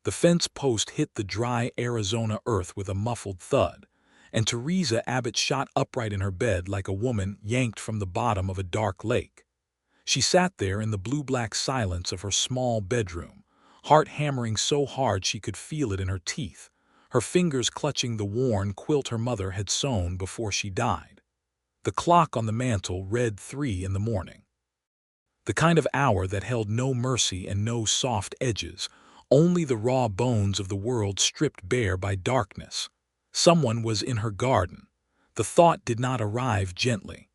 The fence post hit the dry Arizona earth with a muffled thud, and Theresa Abbott shot upright in her bed like a woman yanked from the bottom of a dark lake. She sat there in the blue-black silence of her small bedroom, heart hammering so hard she could feel it in her teeth, her fingers clutching the worn quilt her mother had sewn before she died. The clock on the mantel read 3 in the morning. The kind of hour that held no mercy and no soft edges, only the raw bones of the world stripped bare by darkness. Someone was in her garden. The thought did not arrive gently.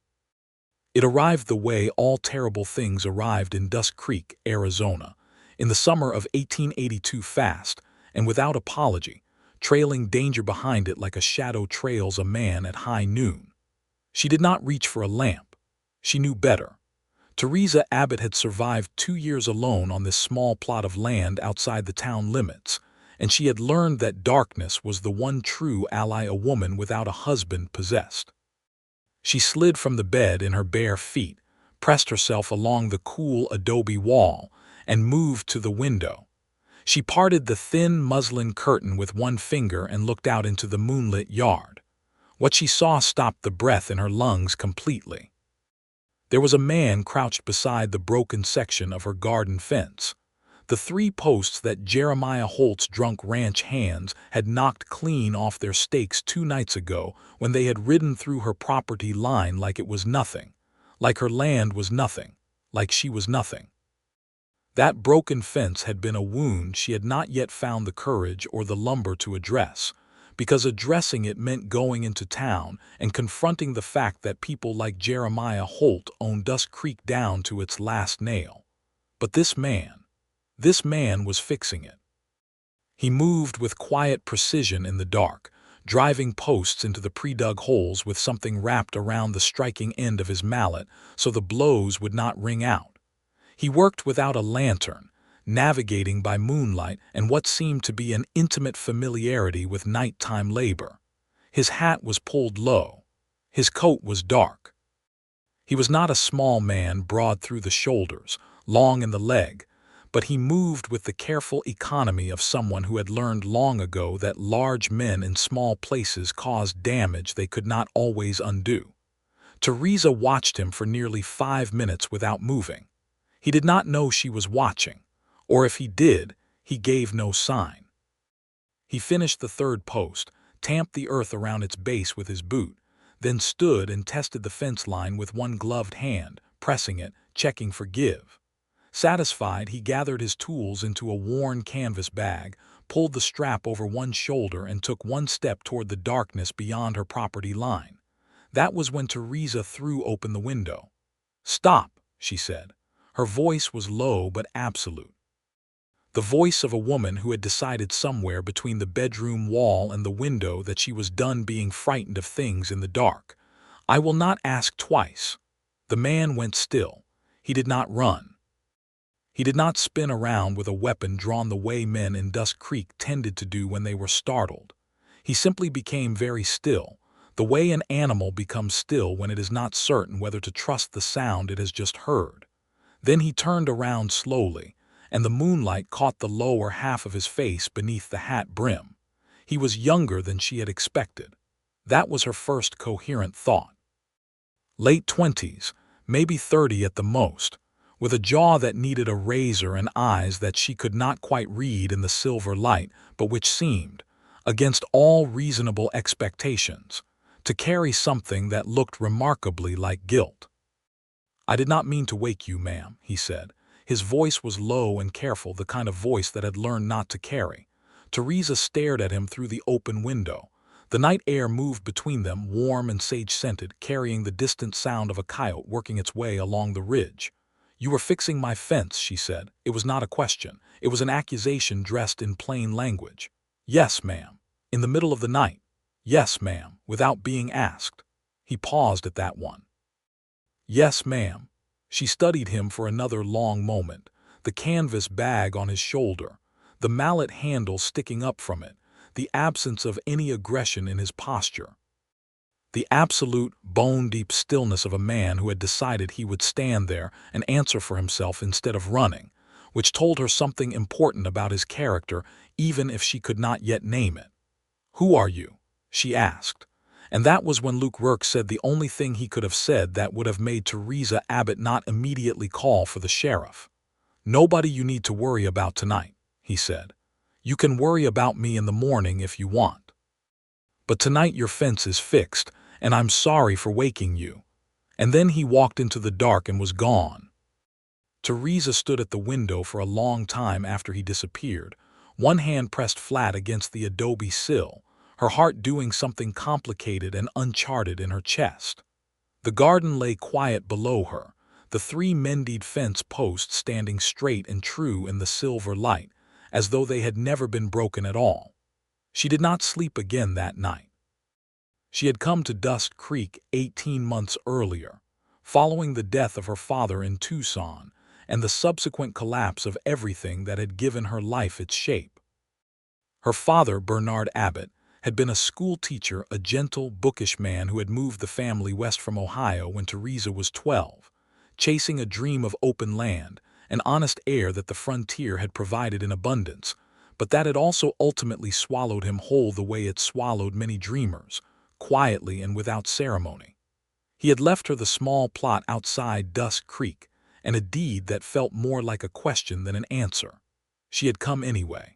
It arrived the way all terrible things arrived in Dusk Creek, Arizona, in the summer of 1882 fast, and without apology, trailing danger behind it like a shadow trails a man at high noon. She did not reach for a lamp. She knew better. Theresa Abbott had survived 2 years alone on this small plot of land outside the town limits, and she had learned that darkness was the one true ally a woman without a husband possessed. She slid from the bed in her bare feet, pressed herself along the cool adobe wall, and moved to the window. She parted the thin muslin curtain with one finger and looked out into the moonlit yard. What she saw stopped the breath in her lungs completely. There was a man crouched beside the broken section of her garden fence. The 3 posts that Jeremiah Holt's drunk ranch hands had knocked clean off their stakes 2 nights ago when they had ridden through her property line like it was nothing, like her land was nothing, like she was nothing. That broken fence had been a wound she had not yet found the courage or the lumber to address, because addressing it meant going into town and confronting the fact that people like Jeremiah Holt owned Dusk Creek down to its last nail. But this man was fixing it. He moved with quiet precision in the dark, driving posts into the pre-dug holes with something wrapped around the striking end of his mallet so the blows would not ring out. He worked without a lantern, navigating by moonlight and what seemed to be an intimate familiarity with nighttime labor. His hat was pulled low. His coat was dark. He was not a small man, broad through the shoulders, long in the leg, but he moved with the careful economy of someone who had learned long ago that large men in small places caused damage they could not always undo. Theresa watched him for nearly 5 minutes without moving. He did not know she was watching, or if he did, he gave no sign. He finished the 3rd post, tamped the earth around its base with his boot, then stood and tested the fence line with one gloved hand, pressing it, checking for give. Satisfied, he gathered his tools into a worn canvas bag, pulled the strap over one shoulder and took one step toward the darkness beyond her property line. That was when Theresa threw open the window. "Stop," she said. Her voice was low but absolute. The voice of a woman who had decided somewhere between the bedroom wall and the window that she was done being frightened of things in the dark. "I will not ask twice." The man went still. He did not run. He did not spin around with a weapon drawn the way men in Dusk Creek tended to do when they were startled. He simply became very still, the way an animal becomes still when it is not certain whether to trust the sound it has just heard. Then he turned around slowly, and the moonlight caught the lower half of his face beneath the hat brim. He was younger than she had expected. That was her first coherent thought. Late 20s, maybe 30 at the most, with a jaw that needed a razor and eyes that she could not quite read in the silver light, but which seemed, against all reasonable expectations, to carry something that looked remarkably like guilt. "I did not mean to wake you, ma'am," he said. His voice was low and careful, the kind of voice that had learned not to carry. Theresa stared at him through the open window. The night air moved between them, warm and sage-scented, carrying the distant sound of a coyote working its way along the ridge. "You were fixing my fence," she said. It was not a question. It was an accusation dressed in plain language. "Yes, ma'am." "In the middle of the night?" "Yes, ma'am," without being asked. He paused at that one. "Yes, ma'am." She studied him for another long moment, the canvas bag on his shoulder, the mallet handle sticking up from it, the absence of any aggression in his posture. The absolute, bone-deep stillness of a man who had decided he would stand there and answer for himself instead of running, which told her something important about his character, even if she could not yet name it. "Who are you?" she asked. And that was when Luke Rourke said the only thing he could have said that would have made Theresa Abbott not immediately call for the sheriff. "Nobody you need to worry about tonight," he said. "You can worry about me in the morning if you want. But tonight your fence is fixed, and I'm sorry for waking you." And then he walked into the dark and was gone. Theresa stood at the window for a long time after he disappeared, one hand pressed flat against the adobe sill, her heart doing something complicated and uncharted in her chest. The garden lay quiet below her, the three mended fence posts standing straight and true in the silver light, as though they had never been broken at all. She did not sleep again that night. She had come to Dust Creek 18 months earlier, following the death of her father in Tucson and the subsequent collapse of everything that had given her life its shape. Her father, Bernard Abbott, had been a school teacher, a gentle, bookish man who had moved the family west from Ohio when Theresa was 12, chasing a dream of open land, an honest air that the frontier had provided in abundance, but that had also ultimately swallowed him whole the way it swallowed many dreamers, quietly and without ceremony. He had left her the small plot outside Dust Creek, and a deed that felt more like a question than an answer. She had come anyway.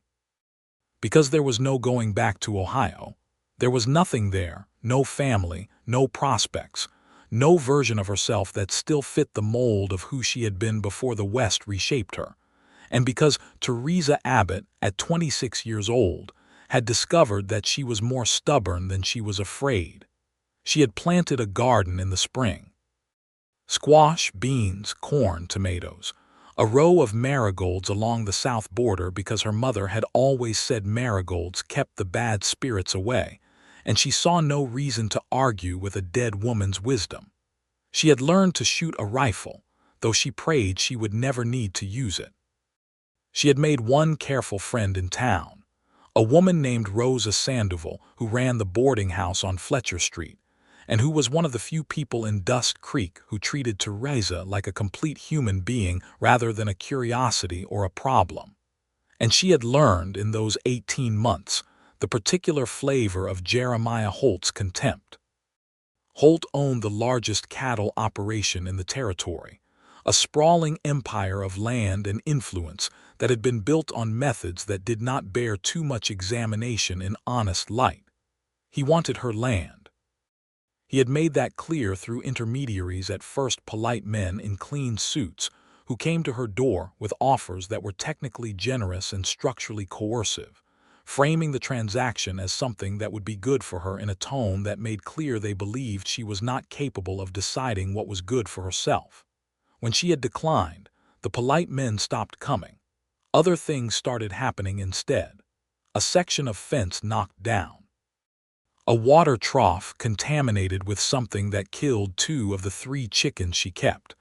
Because there was no going back to Ohio. There was nothing there, no family, no prospects, no version of herself that still fit the mold of who she had been before the West reshaped her. And because Theresa Abbott, at 26 years old, had discovered that she was more stubborn than she was afraid. She had planted a garden in the spring. Squash, beans, corn, tomatoes. A row of marigolds along the south border because her mother had always said marigolds kept the bad spirits away, and she saw no reason to argue with a dead woman's wisdom. She had learned to shoot a rifle, though she prayed she would never need to use it. She had made one careful friend in town, a woman named Rosa Sandoval who ran the boarding house on Fletcher Street, and who was one of the few people in Dust Creek who treated Theresa like a complete human being rather than a curiosity or a problem. And she had learned in those 18 months the particular flavor of Jeremiah Holt's contempt. Holt owned the largest cattle operation in the territory, a sprawling empire of land and influence that had been built on methods that did not bear too much examination in honest light. He wanted her land. He had made that clear through intermediaries, at first polite men in clean suits, who came to her door with offers that were technically generous and structurally coercive, framing the transaction as something that would be good for her in a tone that made clear they believed she was not capable of deciding what was good for herself. When she had declined, the polite men stopped coming. Other things started happening instead. A section of fence knocked down. A water trough contaminated with something that killed 2 of the 3 chickens she kept.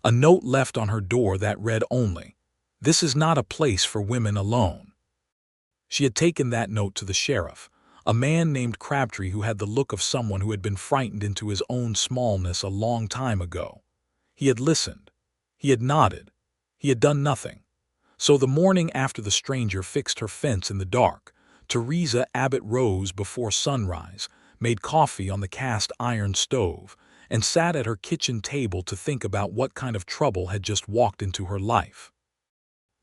A note left on her door that read only, "This is not a place for women alone." She had taken that note to the sheriff, a man named Crabtree who had the look of someone who had been frightened into his own smallness a long time ago. He had listened. He had nodded. He had done nothing. So the morning after the stranger fixed her fence in the dark, Theresa Abbott rose before sunrise, made coffee on the cast iron stove, and sat at her kitchen table to think about what kind of trouble had just walked into her life.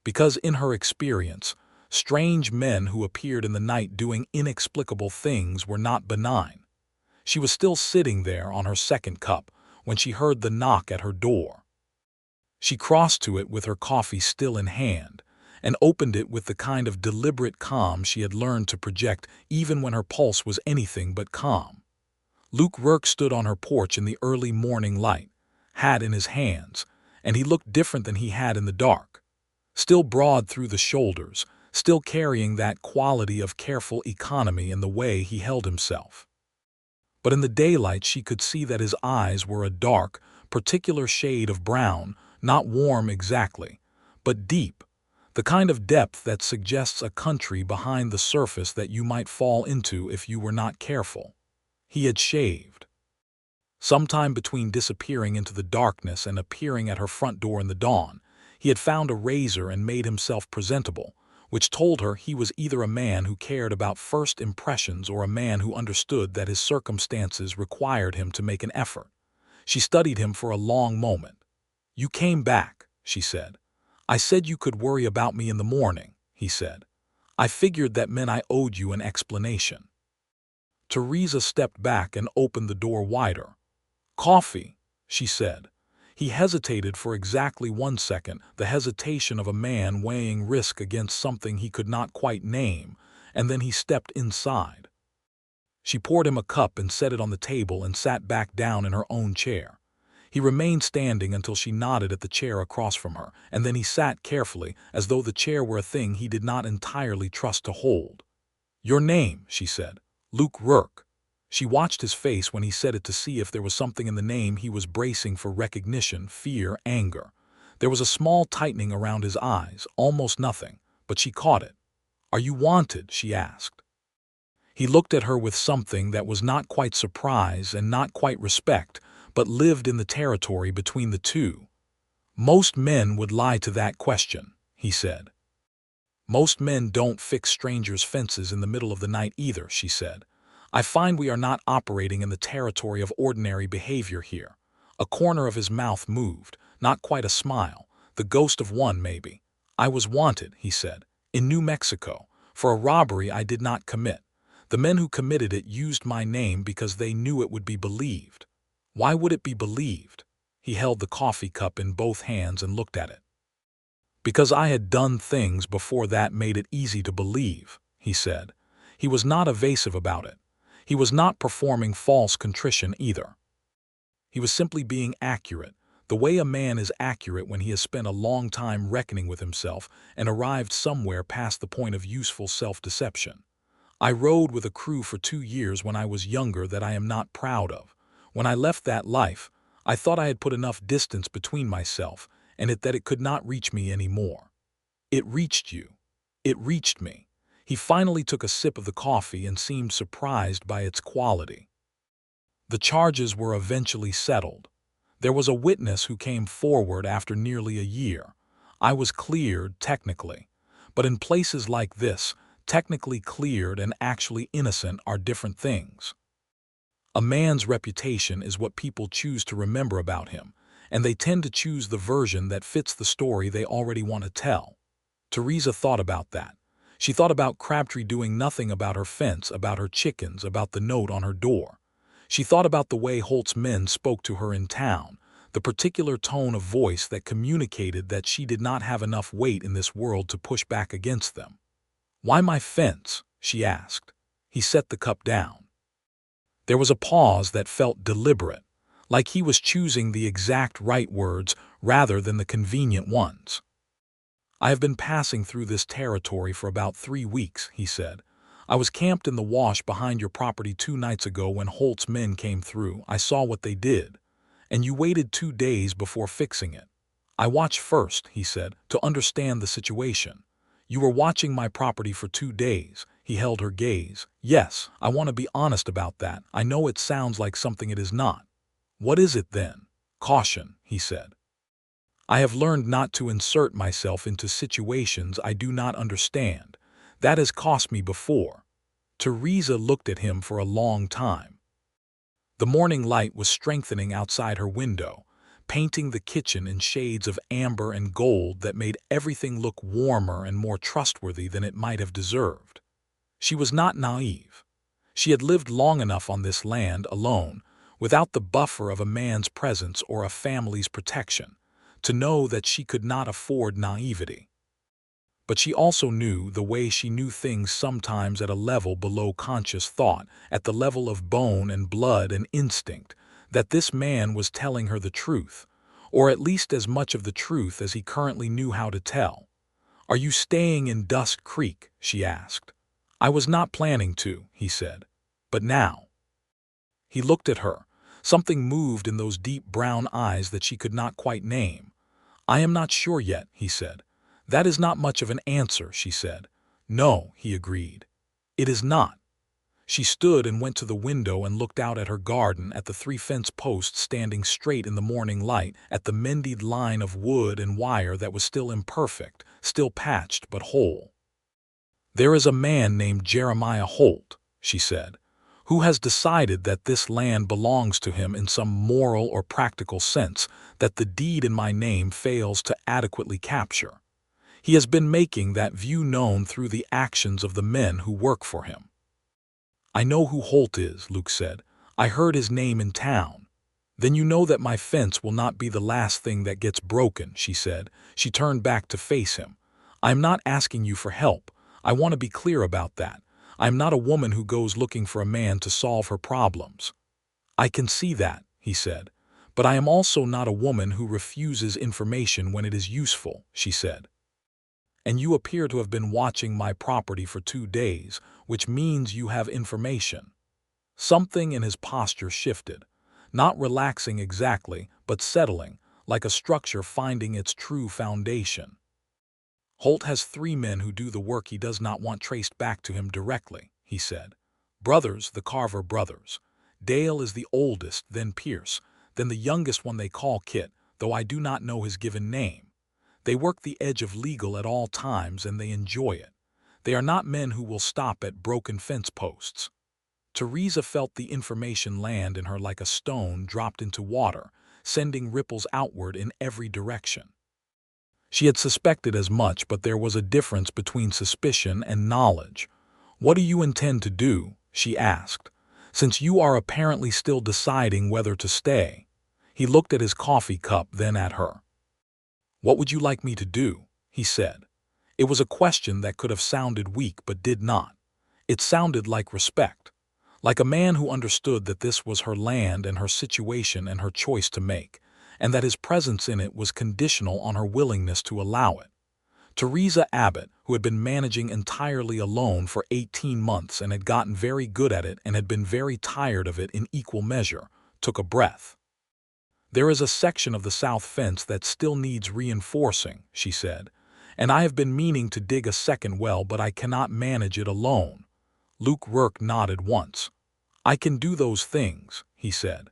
Because in her experience, strange men who appeared in the night doing inexplicable things were not benign. She was still sitting there on her second cup when she heard the knock at her door. She crossed to it with her coffee still in hand, and opened it with the kind of deliberate calm she had learned to project even when her pulse was anything but calm. Luke Rourke stood on her porch in the early morning light, hat in his hands, and he looked different than he had in the dark. Still broad through the shoulders, still carrying that quality of careful economy in the way he held himself. But in the daylight she could see that his eyes were a dark, particular shade of brown, not warm exactly, but deep, the kind of depth that suggests a country behind the surface that you might fall into if you were not careful. He had shaved. Sometime between disappearing into the darkness and appearing at her front door in the dawn, He had found a razor and made himself presentable, which told her he was either a man who cared about first impressions or a man who understood that his circumstances required him to make an effort. She studied him for a long moment. "You came back," she said. "I said you could worry about me in the morning," he said. "I figured that meant I owed you an explanation." Theresa stepped back and opened the door wider. "Coffee," she said. He hesitated for exactly 1 second, the hesitation of a man weighing risk against something he could not quite name, and then he stepped inside. She poured him a cup and set it on the table and sat back down in her own chair. He remained standing until she nodded at the chair across from her, and then he sat carefully, as though the chair were a thing he did not entirely trust to hold. "Your name," she said. "Luke Rourke." She watched his face when he said it to see if there was something in the name he was bracing for: recognition, fear, anger. There was a small tightening around his eyes, almost nothing, but she caught it. "Are you wanted?" she asked. He looked at her with something that was not quite surprise and not quite respect, but lived in the territory between the two. "Most men would lie to that question," he said. "Most men don't fix strangers' fences in the middle of the night either," she said. "I find we are not operating in the territory of ordinary behavior here." A corner of his mouth moved, not quite a smile, the ghost of one maybe. "I was wanted," he said, "in New Mexico, for a robbery I did not commit. The men who committed it used my name because they knew it would be believed." "Why would it be believed?" He held the coffee cup in both hands and looked at it. "Because I had done things before that made it easy to believe," he said. He was not evasive about it. He was not performing false contrition either. He was simply being accurate, the way a man is accurate when he has spent a long time reckoning with himself and arrived somewhere past the point of useful self-deception. "I rode with a crew for 2 years when I was younger that I am not proud of. When I left that life, I thought I had put enough distance between myself and it that it could not reach me any more." "It reached you." "It reached me." He finally took a sip of the coffee and seemed surprised by its quality. "The charges were eventually settled. There was a witness who came forward after nearly a year. I was cleared, technically. But in places like this, technically cleared and actually innocent are different things. A man's reputation is what people choose to remember about him, and they tend to choose the version that fits the story they already want to tell." Theresa thought about that. She thought about Crabtree doing nothing about her fence, about her chickens, about the note on her door. She thought about the way Holt's men spoke to her in town, the particular tone of voice that communicated that she did not have enough weight in this world to push back against them. "Why my fence?" she asked. He set the cup down. There was a pause that felt deliberate, like he was choosing the exact right words rather than the convenient ones. "I have been passing through this territory for about 3 weeks," he said. "I was camped in the wash behind your property 2 nights ago when Holt's men came through. I saw what they did. And you waited 2 days before fixing it." "I watched first," he said, "to understand the situation." "You were watching my property for 2 days." He held her gaze. "Yes, I want to be honest about that. I know it sounds like something it is not." "What is it then?" "Caution," he said. "I have learned not to insert myself into situations I do not understand. That has cost me before." Theresa looked at him for a long time. The morning light was strengthening outside her window, painting the kitchen in shades of amber and gold that made everything look warmer and more trustworthy than it might have deserved. She was not naive. She had lived long enough on this land alone, without the buffer of a man's presence or a family's protection, to know that she could not afford naivety. But she also knew the way she knew things sometimes at a level below conscious thought, at the level of bone and blood and instinct, that this man was telling her the truth, or at least as much of the truth as he currently knew how to tell. "Are you staying in Dusk Creek?" she asked. "I was not planning to," he said. "But now." He looked at her. Something moved in those deep brown eyes that she could not quite name. "I am not sure yet," he said. "That is not much of an answer," she said. "No," he agreed. "It is not." She stood and went to the window and looked out at her garden, at the 3 fence posts standing straight in the morning light, at the mended line of wood and wire that was still imperfect, still patched but whole. "There is a man named Jeremiah Holt," she said, "who has decided that this land belongs to him in some moral or practical sense that the deed in my name fails to adequately capture. He has been making that view known through the actions of the men who work for him." "I know who Holt is," Luke said. "I heard his name in town." "Then you know that my fence will not be the last thing that gets broken," she said. She turned back to face him. "I am not asking you for help. I want to be clear about that. I am not a woman who goes looking for a man to solve her problems." "I can see that," he said. "But I am also not a woman who refuses information when it is useful," she said. "And you appear to have been watching my property for 2 days, which means you have information." Something in his posture shifted, not relaxing exactly, but settling, like a structure finding its true foundation. "Holt has 3 men who do the work he does not want traced back to him directly," he said. "Brothers, the Carver brothers. Dale is the oldest, then Pierce, then the youngest one they call Kit, though I do not know his given name. They work the edge of legal at all times, and they enjoy it. They are not men who will stop at broken fence posts." Theresa felt the information land in her like a stone dropped into water, sending ripples outward in every direction. She had suspected as much, but there was a difference between suspicion and knowledge. "What do you intend to do?" she asked, "since you are apparently still deciding whether to stay." He looked at his coffee cup, then at her. "What would you like me to do?" he said. It was a question that could have sounded weak but did not. It sounded like respect, like a man who understood that this was her land and her situation and her choice to make, and that his presence in it was conditional on her willingness to allow it. Theresa Abbott, who had been managing entirely alone for 18 months and had gotten very good at it and had been very tired of it in equal measure, took a breath. "There is a section of the south fence that still needs reinforcing," she said, "and I have been meaning to dig a second well, but I cannot manage it alone." Luke Rourke nodded once. "I can do those things," he said.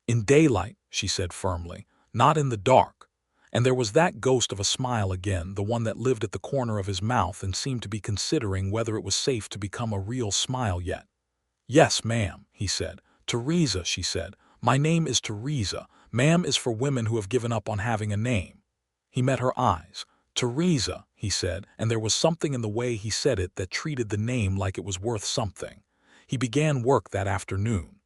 "In daylight," she said firmly, "not in the dark." And there was that ghost of a smile again, the one that lived at the corner of his mouth and seemed to be considering whether it was safe to become a real smile yet. "Yes, ma'am," he said. "Theresa," she said. "My name is Theresa. Ma'am is for women who have given up on having a name." He met her eyes. "Theresa," he said, and there was something in the way he said it that treated the name like it was worth something. He began work that afternoon.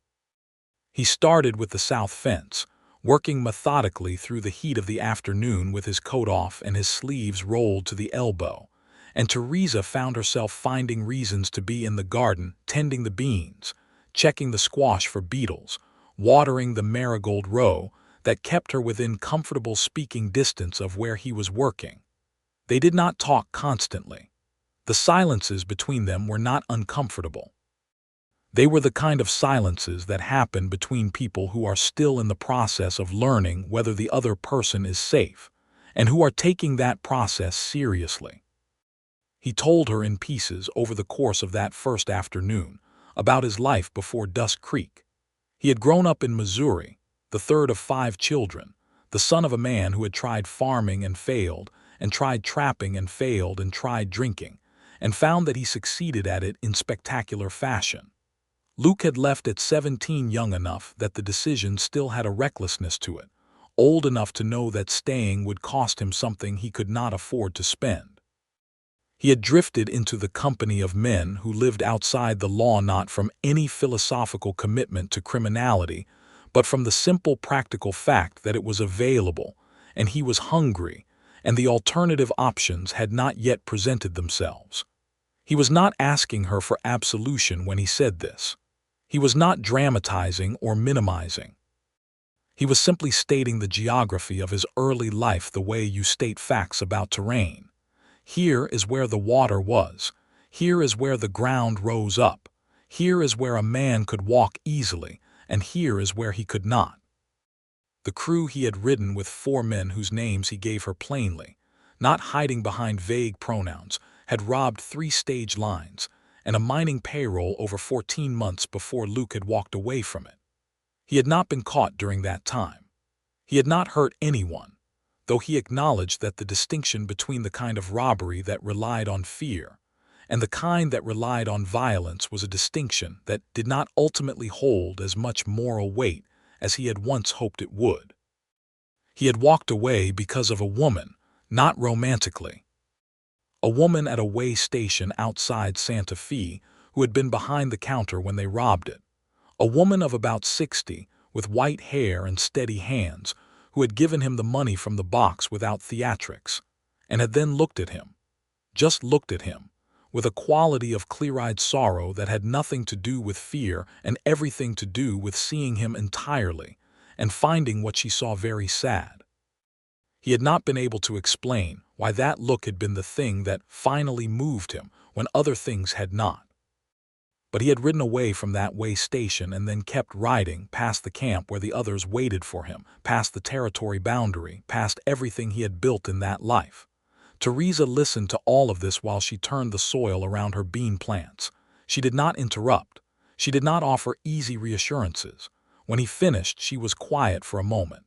He started with the south fence, working methodically through the heat of the afternoon with his coat off and his sleeves rolled to the elbow. And Theresa found herself finding reasons to be in the garden, tending the beans, checking the squash for beetles, watering the marigold row, that kept her within comfortable speaking distance of where he was working. They did not talk constantly. The silences between them were not uncomfortable. They were the kind of silences that happen between people who are still in the process of learning whether the other person is safe, and who are taking that process seriously. He told her in pieces over the course of that first afternoon about his life before Dusk Creek. He had grown up in Missouri, the third of 5 children, the son of a man who had tried farming and failed, and tried trapping and failed, and tried drinking, and found that he succeeded at it in spectacular fashion. Luke had left at 17, young enough that the decision still had a recklessness to it, old enough to know that staying would cost him something he could not afford to spend. He had drifted into the company of men who lived outside the law, not from any philosophical commitment to criminality, but from the simple practical fact that it was available, and he was hungry, and the alternative options had not yet presented themselves. He was not asking her for absolution when he said this. He was not dramatizing or minimizing. He was simply stating the geography of his early life the way you state facts about terrain. Here is where the water was. Here is where the ground rose up. Here is where a man could walk easily, and here is where he could not. The crew he had ridden with 4 men whose names he gave her plainly, not hiding behind vague pronouns, had robbed 3 stage lines, and a mining payroll over 14 months before Luke had walked away from it. He had not been caught during that time. He had not hurt anyone, though he acknowledged that the distinction between the kind of robbery that relied on fear and the kind that relied on violence was a distinction that did not ultimately hold as much moral weight as he had once hoped it would. He had walked away because of a woman, not romantically. A woman at a way station outside Santa Fe who had been behind the counter when they robbed it. A woman of about 60, with white hair and steady hands, who had given him the money from the box without theatrics, and had then looked at him, just looked at him, with a quality of clear-eyed sorrow that had nothing to do with fear and everything to do with seeing him entirely and finding what she saw very sad. He had not been able to explain why that look had been the thing that finally moved him when other things had not. But he had ridden away from that way station and then kept riding past the camp where the others waited for him, past the territory boundary, past everything he had built in that life. Theresa listened to all of this while she turned the soil around her bean plants. She did not interrupt. She did not offer easy reassurances. When he finished, she was quiet for a moment.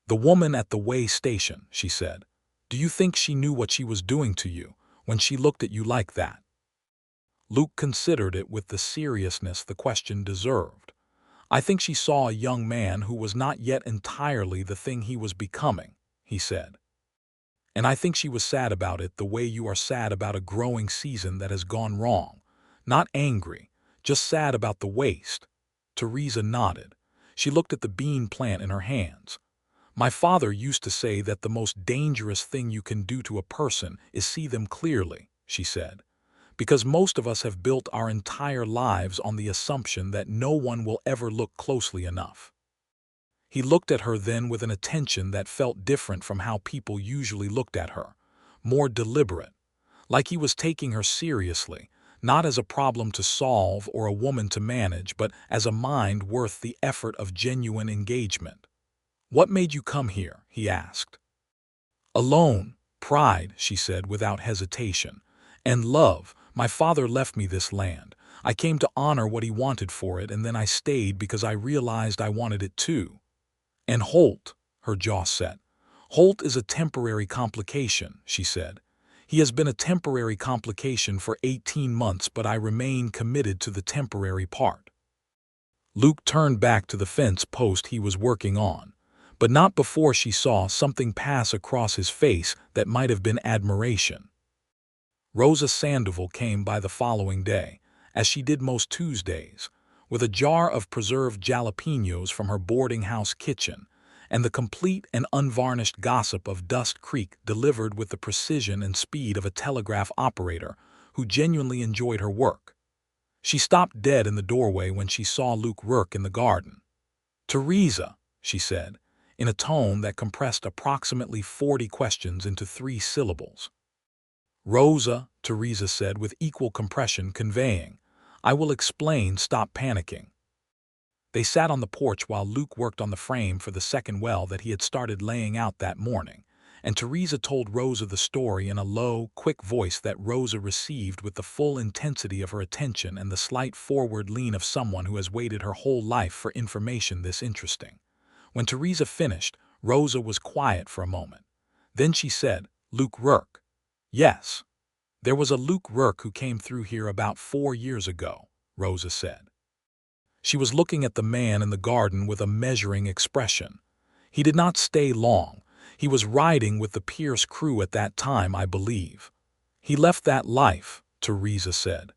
"The woman at the way station," she said. "Do you think she knew what she was doing to you when she looked at you like that?" Luke considered it with the seriousness the question deserved. "I think she saw a young man who was not yet entirely the thing he was becoming," he said. "And I think she was sad about it the way you are sad about a growing season that has gone wrong. Not angry, just sad about the waste." Theresa nodded. She looked at the bean plant in her hands. "My father used to say that the most dangerous thing you can do to a person is see them clearly," she said. "Because most of us have built our entire lives on the assumption that no one will ever look closely enough." He looked at her then with an attention that felt different from how people usually looked at her, more deliberate, like he was taking her seriously, not as a problem to solve or a woman to manage, but as a mind worth the effort of genuine engagement. "What made you come here?" he asked. "Alone, pride," she said without hesitation, "and love. My father left me this land. I came to honor what he wanted for it, and then I stayed because I realized I wanted it too. And Holt," her jaw set. "Holt is a temporary complication," she said. "He has been a temporary complication for 18 months, but I remain committed to the temporary part." Luke turned back to the fence post he was working on, but not before she saw something pass across his face that might have been admiration. Rosa Sandoval came by the following day, as she did most Tuesdays, with a jar of preserved jalapenos from her boarding house kitchen, and the complete and unvarnished gossip of Dust Creek delivered with the precision and speed of a telegraph operator who genuinely enjoyed her work. She stopped dead in the doorway when she saw Luke Rourke in the garden. "Theresa," she said, in a tone that compressed approximately 40 questions into 3 syllables. "Rosa," Theresa said with equal compression, conveying, "I will explain, stop panicking." They sat on the porch while Luke worked on the frame for the second well that he had started laying out that morning, and Theresa told Rosa the story in a low, quick voice that Rosa received with the full intensity of her attention and the slight forward lean of someone who has waited her whole life for information this interesting. When Theresa finished, Rosa was quiet for a moment. Then she said, "Luke Rourke." "Yes. There was a Luke Rourke who came through here about 4 years ago," Rosa said. She was looking at the man in the garden with a measuring expression. "He did not stay long. He was riding with the Pierce crew at that time, I believe. He left that life," Theresa said.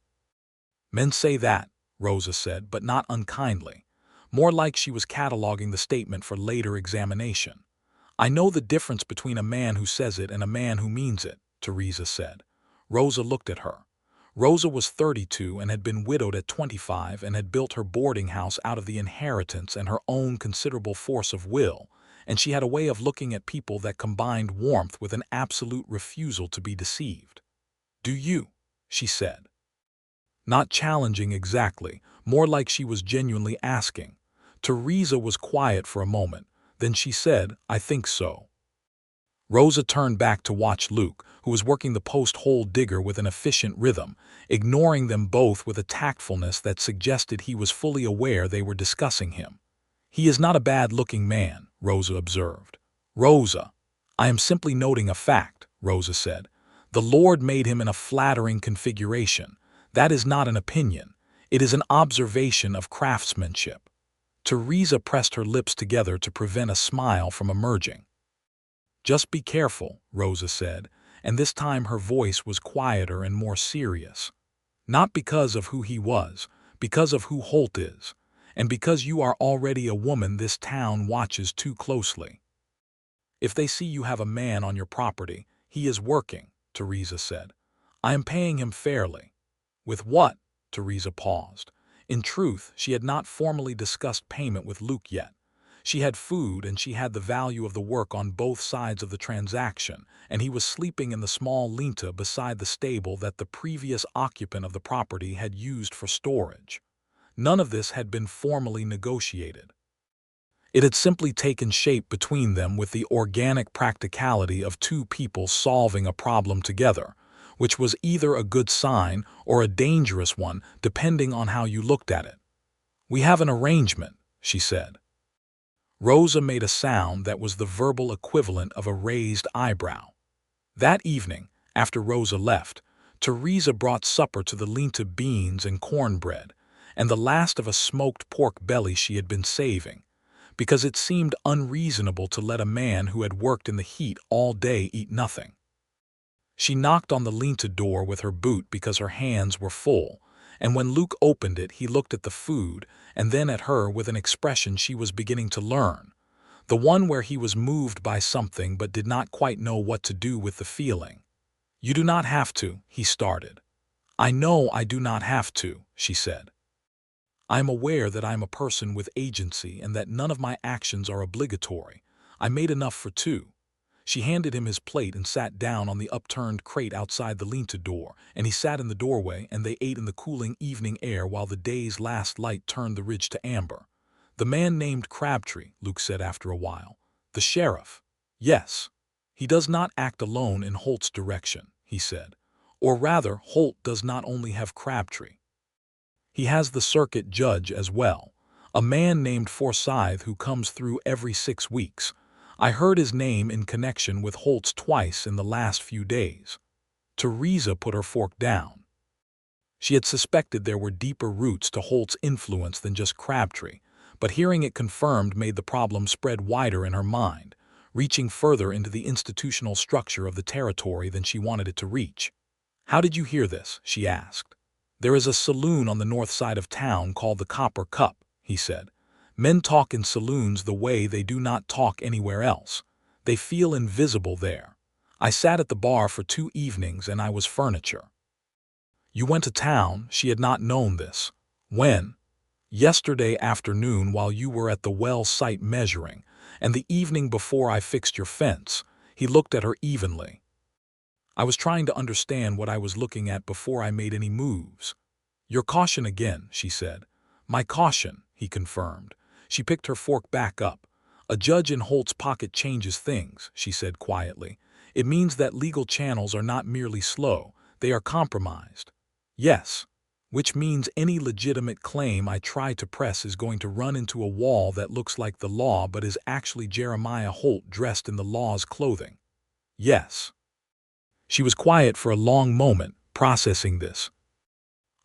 "Men say that," Rosa said, but not unkindly. More like she was cataloging the statement for later examination. "I know the difference between a man who says it and a man who means it," Theresa said. Rosa looked at her. Rosa was 32 and had been widowed at 25 and had built her boarding house out of the inheritance and her own considerable force of will, and she had a way of looking at people that combined warmth with an absolute refusal to be deceived. "Do you?" she said. Not challenging exactly, more like she was genuinely asking. Theresa was quiet for a moment, then she said, "I think so." Rosa turned back to watch Luke, who was working the post-hole digger with an efficient rhythm, ignoring them both with a tactfulness that suggested he was fully aware they were discussing him. "He is not a bad-looking man," Rosa observed. "Rosa, I am simply noting a fact," Rosa said. "The Lord made him in a flattering configuration. That is not an opinion. It is an observation of craftsmanship." Theresa pressed her lips together to prevent a smile from emerging. "Just be careful," Rosa said, and this time her voice was quieter and more serious. "Not because of who he was, because of who Holt is, and because you are already a woman this town watches too closely. If they see you have a man on your property, he is working," Theresa said. "I am paying him fairly." "With what?" Theresa paused. In truth, she had not formally discussed payment with Luke yet. She had food and she had the value of the work on both sides of the transaction, and he was sleeping in the small linta beside the stable that the previous occupant of the property had used for storage. None of this had been formally negotiated. It had simply taken shape between them with the organic practicality of two people solving a problem together, which was either a good sign or a dangerous one depending on how you looked at it. "We have an arrangement," she said. Rosa made a sound that was the verbal equivalent of a raised eyebrow. That evening, after Rosa left, Theresa brought supper to the linta beans and cornbread, and the last of a smoked pork belly she had been saving, because it seemed unreasonable to let a man who had worked in the heat all day eat nothing. She knocked on the linta door with her boot because her hands were full, and when Luke opened it he looked at the food and then at her with an expression she was beginning to learn, the one where he was moved by something but did not quite know what to do with the feeling. "You do not have to," he started. "I know I do not have to," she said. "I am aware that I am a person with agency and that none of my actions are obligatory. I made enough for two." She handed him his plate and sat down on the upturned crate outside the linta door, and he sat in the doorway and they ate in the cooling evening air while the day's last light turned the ridge to amber. "The man named Crabtree," Luke said after a while. "The sheriff." "Yes. He does not act alone in Holt's direction," he said. "Or rather, Holt does not only have Crabtree. He has the circuit judge as well, a man named Forsyth who comes through every 6 weeks. I heard his name in connection with Holt's twice in the last few days." Theresa put her fork down. She had suspected there were deeper roots to Holt's influence than just Crabtree, but hearing it confirmed made the problem spread wider in her mind, reaching further into the institutional structure of the territory than she wanted it to reach. "How did you hear this?" she asked. "There is a saloon on the north side of town called the Copper Cup," he said. "Men talk in saloons the way they do not talk anywhere else. They feel invisible there. I sat at the bar for 2 evenings and I was furniture." "You went to town," she had not known this. "When?" "Yesterday afternoon while you were at the well site measuring, and the evening before I fixed your fence." He looked at her evenly. "I was trying to understand what I was looking at before I made any moves." "Your caution again," she said. "My caution," he confirmed. She picked her fork back up. "A judge in Holt's pocket changes things," she said quietly. "It means that legal channels are not merely slow, they are compromised." "Yes. Which means any legitimate claim I try to press is going to run into a wall that looks like the law but is actually Jeremiah Holt dressed in the law's clothing." "Yes." She was quiet for a long moment, processing this.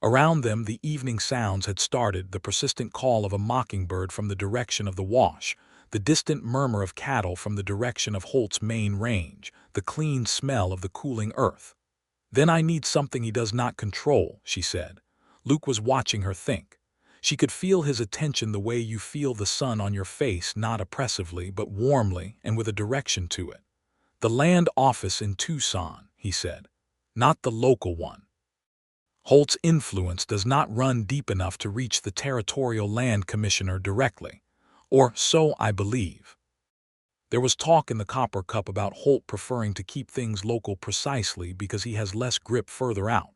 Around them the evening sounds had started, the persistent call of a mockingbird from the direction of the wash, the distant murmur of cattle from the direction of Holt's main range, the clean smell of the cooling earth. "Then I need something he does not control," she said. Luke was watching her think. She could feel his attention the way you feel the sun on your face, not oppressively but warmly and with a direction to it. "The land office in Tucson," he said. "Not the local one. Holt's influence does not run deep enough to reach the territorial land commissioner directly. Or so I believe." There was talk in the Copper Cup about Holt preferring to keep things local precisely because he has less grip further out.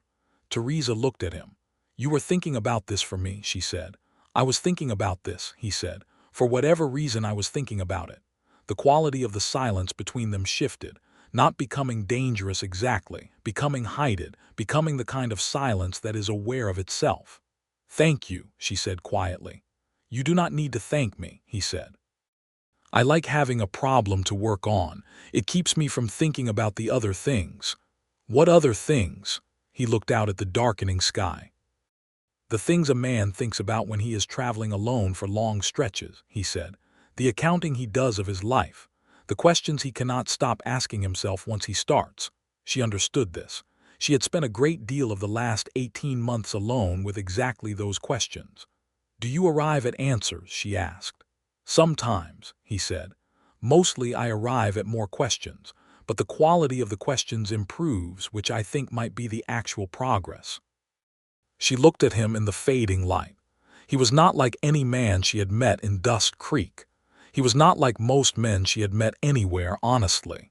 Theresa looked at him. "You were thinking about this for me," she said. "I was thinking about this," he said. "For whatever reason I was thinking about it. The quality of the silence between them shifted, not becoming dangerous exactly, becoming heightened, becoming the kind of silence that is aware of itself. "Thank you," she said quietly. "You do not need to thank me," he said. "I like having a problem to work on. It keeps me from thinking about the other things." "What other things?" He looked out at the darkening sky. "The things a man thinks about when he is traveling alone for long stretches," he said. "The accounting he does of his life. The questions he cannot stop asking himself once he starts." She understood this. She had spent a great deal of the last 18 months alone with exactly those questions. "Do you arrive at answers?" she asked. "Sometimes," he said. "Mostly I arrive at more questions, but the quality of the questions improves, which I think might be the actual progress." She looked at him in the fading light. He was not like any man she had met in Dust Creek. He was not like most men she had met anywhere, honestly.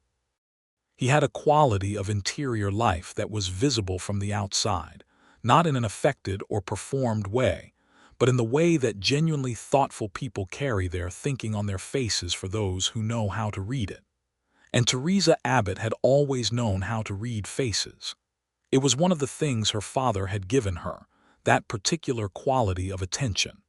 He had a quality of interior life that was visible from the outside, not in an affected or performed way, but in the way that genuinely thoughtful people carry their thinking on their faces for those who know how to read it. And Theresa Abbott had always known how to read faces. It was one of the things her father had given her, that particular quality of attention.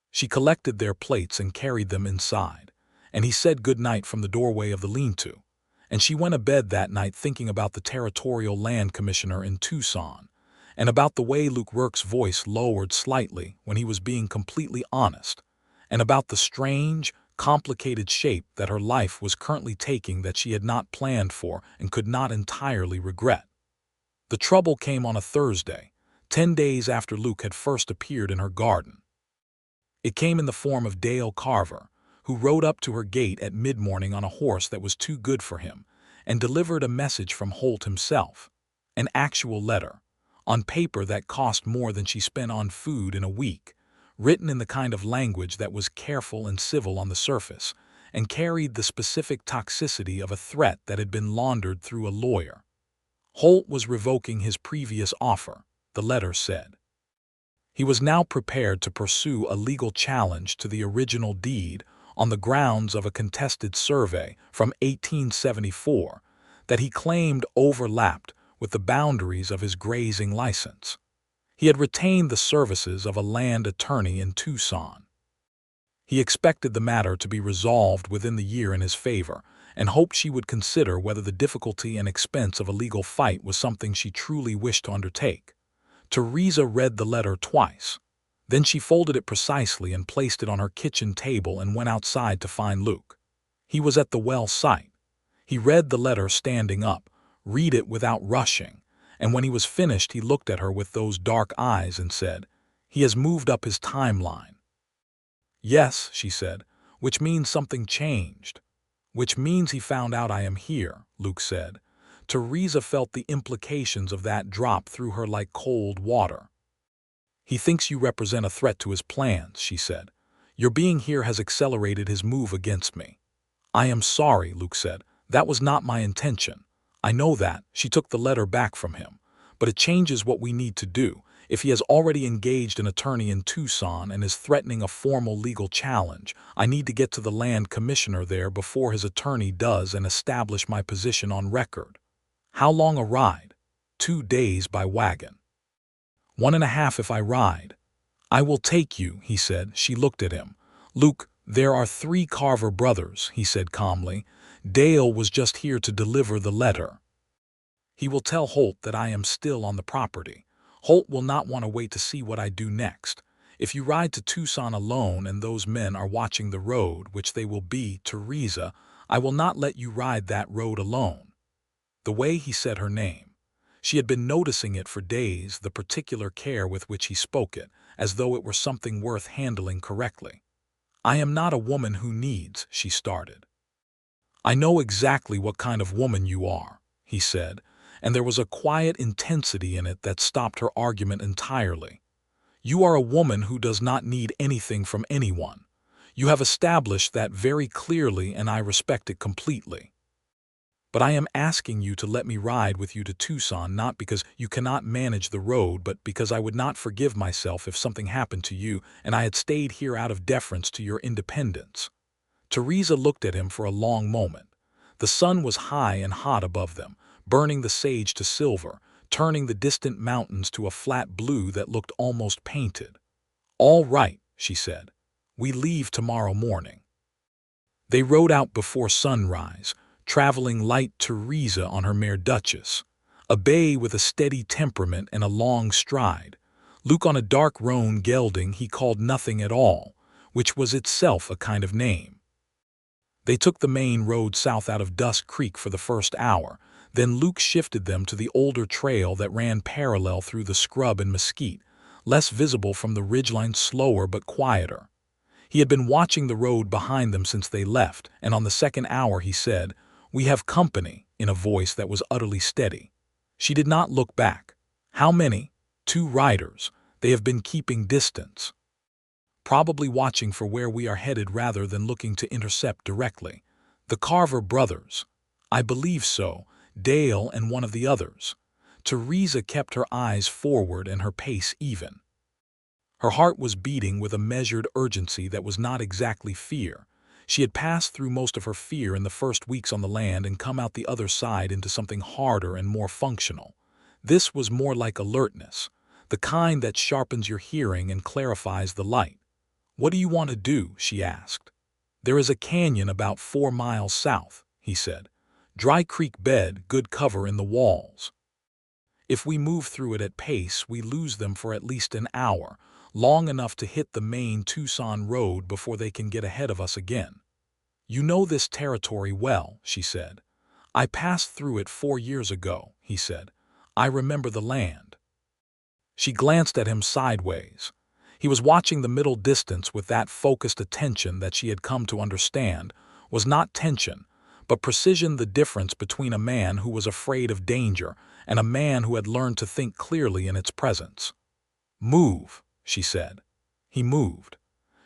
She collected their plates and carried them inside, and he said good night from the doorway of the lean-to, and she went to bed that night thinking about the territorial land commissioner in Tucson, and about the way Luke Rourke's voice lowered slightly when he was being completely honest, and about the strange, complicated shape that her life was currently taking that she had not planned for and could not entirely regret. The trouble came on a Thursday, 10 days after Luke had first appeared in her garden. It came in the form of Dale Carver, who rode up to her gate at mid-morning on a horse that was too good for him, and delivered a message from Holt himself, an actual letter, on paper that cost more than she spent on food in a week, written in the kind of language that was careful and civil on the surface, and carried the specific toxicity of a threat that had been laundered through a lawyer. Holt was revoking his previous offer, the letter said. He was now prepared to pursue a legal challenge to the original deed on the grounds of a contested survey from 1874 that he claimed overlapped with the boundaries of his grazing license. He had retained the services of a land attorney in Tucson. He expected the matter to be resolved within the year in his favor, and hoped she would consider whether the difficulty and expense of a legal fight was something she truly wished to undertake. Theresa read the letter twice. Then she folded it precisely and placed it on her kitchen table and went outside to find Luke. He was at the well site. He read the letter standing up, read it without rushing, and when he was finished he looked at her with those dark eyes and said, "He has moved up his timeline." "Yes," she said, "which means something changed." "Which means he found out I am here," Luke said. Theresa felt the implications of that drop through her like cold water. "He thinks you represent a threat to his plans," she said. "Your being here has accelerated his move against me." "I am sorry," Luke said. "That was not my intention." "I know that." She took the letter back from him. "But it changes what we need to do. If he has already engaged an attorney in Tucson and is threatening a formal legal challenge, I need to get to the land commissioner there before his attorney does and establish my position on record." "How long a ride?" 2 days by wagon. 1.5 if I ride." "I will take you," he said. She looked at him. "Luke, there are 3 Carver brothers," he said calmly. "Dale was just here to deliver the letter. He will tell Holt that I am still on the property. Holt will not want to wait to see what I do next. If you ride to Tucson alone and those men are watching the road, which they will be, Theresa, I will not let you ride that road alone." The way he said her name. She had been noticing it for days, the particular care with which he spoke it, as though it were something worth handling correctly. "I am not a woman who needs," she started. "I know exactly what kind of woman you are," he said, and there was a quiet intensity in it that stopped her argument entirely. "You are a woman who does not need anything from anyone. You have established that very clearly and I respect it completely. But I am asking you to let me ride with you to Tucson not because you cannot manage the road but because I would not forgive myself if something happened to you and I had stayed here out of deference to your independence." Theresa looked at him for a long moment. The sun was high and hot above them, burning the sage to silver, turning the distant mountains to a flat blue that looked almost painted. "All right," she said. "We leave tomorrow morning." They rode out before sunrise, traveling light Theresa on her mare Duchess, a bay with a steady temperament and a long stride. Luke on a dark roan gelding he called Nothing at All, which was itself a kind of name. They took the main road south out of Dusk Creek for the first hour, then Luke shifted them to the older trail that ran parallel through the scrub and mesquite, less visible from the ridgeline, slower but quieter. He had been watching the road behind them since they left, and on the second hour he said, "We have company," in a voice that was utterly steady. She did not look back. "How many?" "2 riders. They have been keeping distance. Probably watching for where we are headed rather than looking to intercept directly." "The Carver brothers." "I believe so. Dale and one of the others." Theresa kept her eyes forward and her pace even. Her heart was beating with a measured urgency that was not exactly fear. She had passed through most of her fear in the first weeks on the land and come out the other side into something harder and more functional. This was more like alertness, the kind that sharpens your hearing and clarifies the light. "What do you want to do?" she asked. "There is a canyon about 4 miles south," he said. "Dry creek bed, good cover in the walls. If we move through it at pace, we lose them for at least an hour, long enough to hit the main Tucson road before they can get ahead of us again." "You know this territory well," she said. "I passed through it 4 years ago," he said. "I remember the land." She glanced at him sideways. He was watching the middle distance with that focused attention that she had come to understand was not tension, but precision, the difference between a man who was afraid of danger and a man who had learned to think clearly in its presence. "Move," she said. He moved.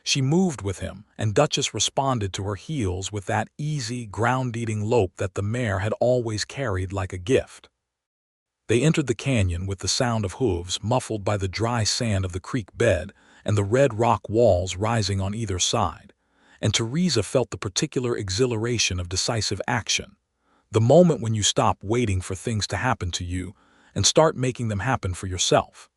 She moved with him, and Duchess responded to her heels with that easy, ground-eating lope that the mare had always carried like a gift. They entered the canyon with the sound of hooves muffled by the dry sand of the creek bed and the red rock walls rising on either side, and Theresa felt the particular exhilaration of decisive action, the moment when you stop waiting for things to happen to you and start making them happen for yourself.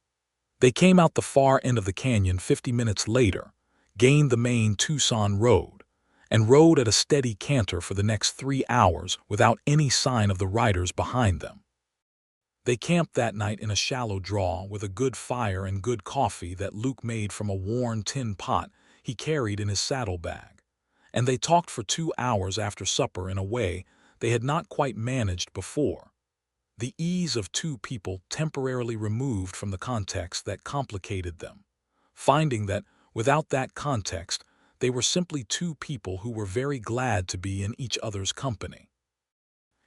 They came out the far end of the canyon 50 minutes later, gained the main Tucson road, and rode at a steady canter for the next 3 hours without any sign of the riders behind them. They camped that night in a shallow draw with a good fire and good coffee that Luke made from a worn tin pot he carried in his saddlebag, and they talked for 2 hours after supper in a way they had not quite managed before. The ease of 2 people temporarily removed from the context that complicated them, finding that, without that context, they were simply 2 people who were very glad to be in each other's company.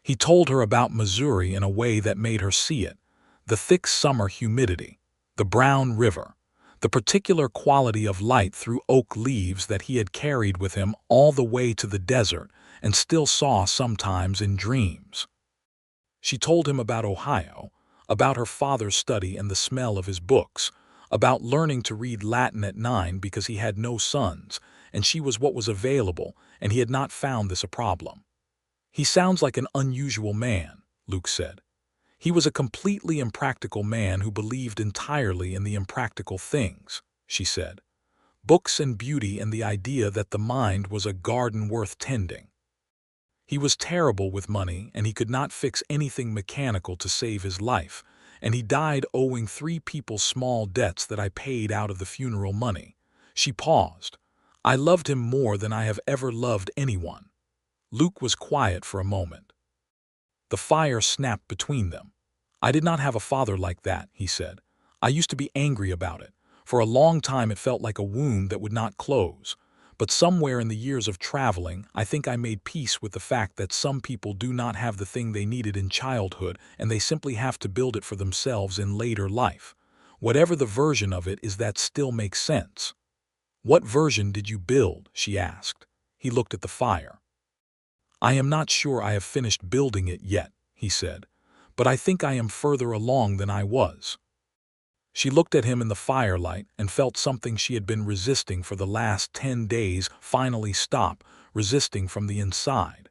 He told her about Missouri in a way that made her see it, the thick summer humidity, the brown river, the particular quality of light through oak leaves that he had carried with him all the way to the desert and still saw sometimes in dreams. She told him about Ohio, about her father's study and the smell of his books, about learning to read Latin at 9 because he had no sons, and she was what was available, and he had not found this a problem. "He sounds like an unusual man," Luke said. "He was a completely impractical man who believed entirely in the impractical things," she said. "Books and beauty and the idea that the mind was a garden worth tending. He was terrible with money, and he could not fix anything mechanical to save his life, and he died owing 3 people small debts that I paid out of the funeral money." She paused. "I loved him more than I have ever loved anyone." Luke was quiet for a moment. The fire snapped between them. "I did not have a father like that," he said. "I used to be angry about it. For a long time it felt like a wound that would not close. But somewhere in the years of traveling, I think I made peace with the fact that some people do not have the thing they needed in childhood and they simply have to build it for themselves in later life. Whatever the version of it is that still makes sense." "What version did you build?" she asked. He looked at the fire. "I am not sure I have finished building it yet," he said, "but I think I am further along than I was." She looked at him in the firelight and felt something she had been resisting for the last 10 days finally stop, resisting from the inside.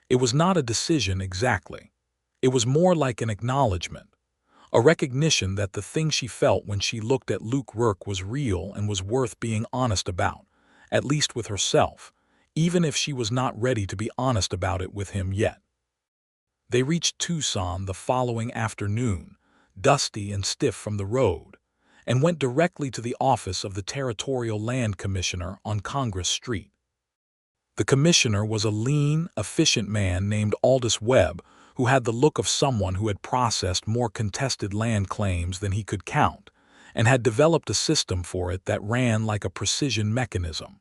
It was not a decision exactly. It was more like an acknowledgement, a recognition that the thing she felt when she looked at Luke Rourke was real and was worth being honest about, at least with herself, even if she was not ready to be honest about it with him yet. They reached Tucson the following afternoon, dusty and stiff from the road, and went directly to the office of the Territorial Land Commissioner on Congress Street. The commissioner was a lean, efficient man named Aldous Webb, who had the look of someone who had processed more contested land claims than he could count, and had developed a system for it that ran like a precision mechanism.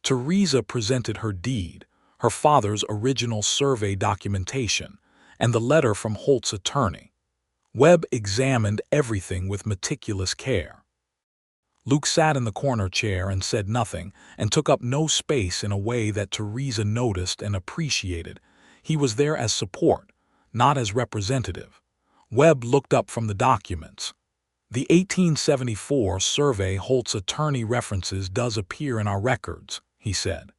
Theresa presented her deed, her father's original survey documentation, and the letter from Holt's attorney. Webb examined everything with meticulous care. Luke sat in the corner chair and said nothing, and took up no space in a way that Theresa noticed and appreciated. He was there as support, not as representative. Webb looked up from the documents. The 1874 survey Holt's attorney references does appear in our records, he said.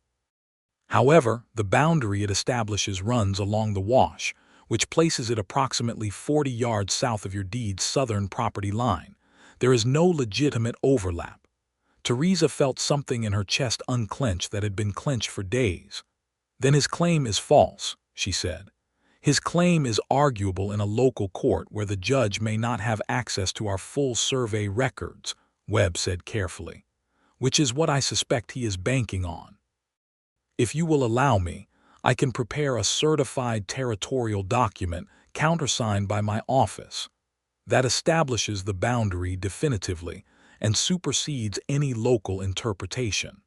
However, the boundary it establishes runs along the wash, which places it approximately 40 yards south of your deed's southern property line. There is no legitimate overlap. Theresa felt something in her chest unclench that had been clenched for days. Then his claim is false, she said. His claim is arguable in a local court where the judge may not have access to our full survey records, Webb said carefully, which is what I suspect he is banking on. If you will allow me, I can prepare a certified territorial document countersigned by my office that establishes the boundary definitively and supersedes any local interpretation.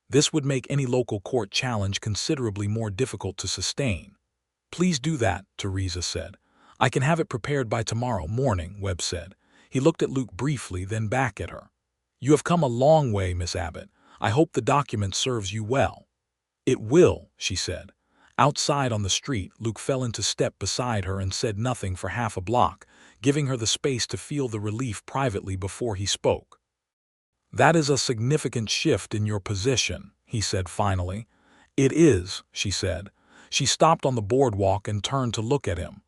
This would make any local court challenge considerably more difficult to sustain. Please do that, Theresa said. I can have it prepared by tomorrow morning, Webb said. He looked at Luke briefly, then back at her. You have come a long way, Miss Abbott. I hope the document serves you well. It will, she said. Outside on the street, Luke fell into step beside her and said nothing for half a block, giving her the space to feel the relief privately before he spoke. That is a significant shift in your position, he said finally. It is, she said. She stopped on the boardwalk and turned to look at him.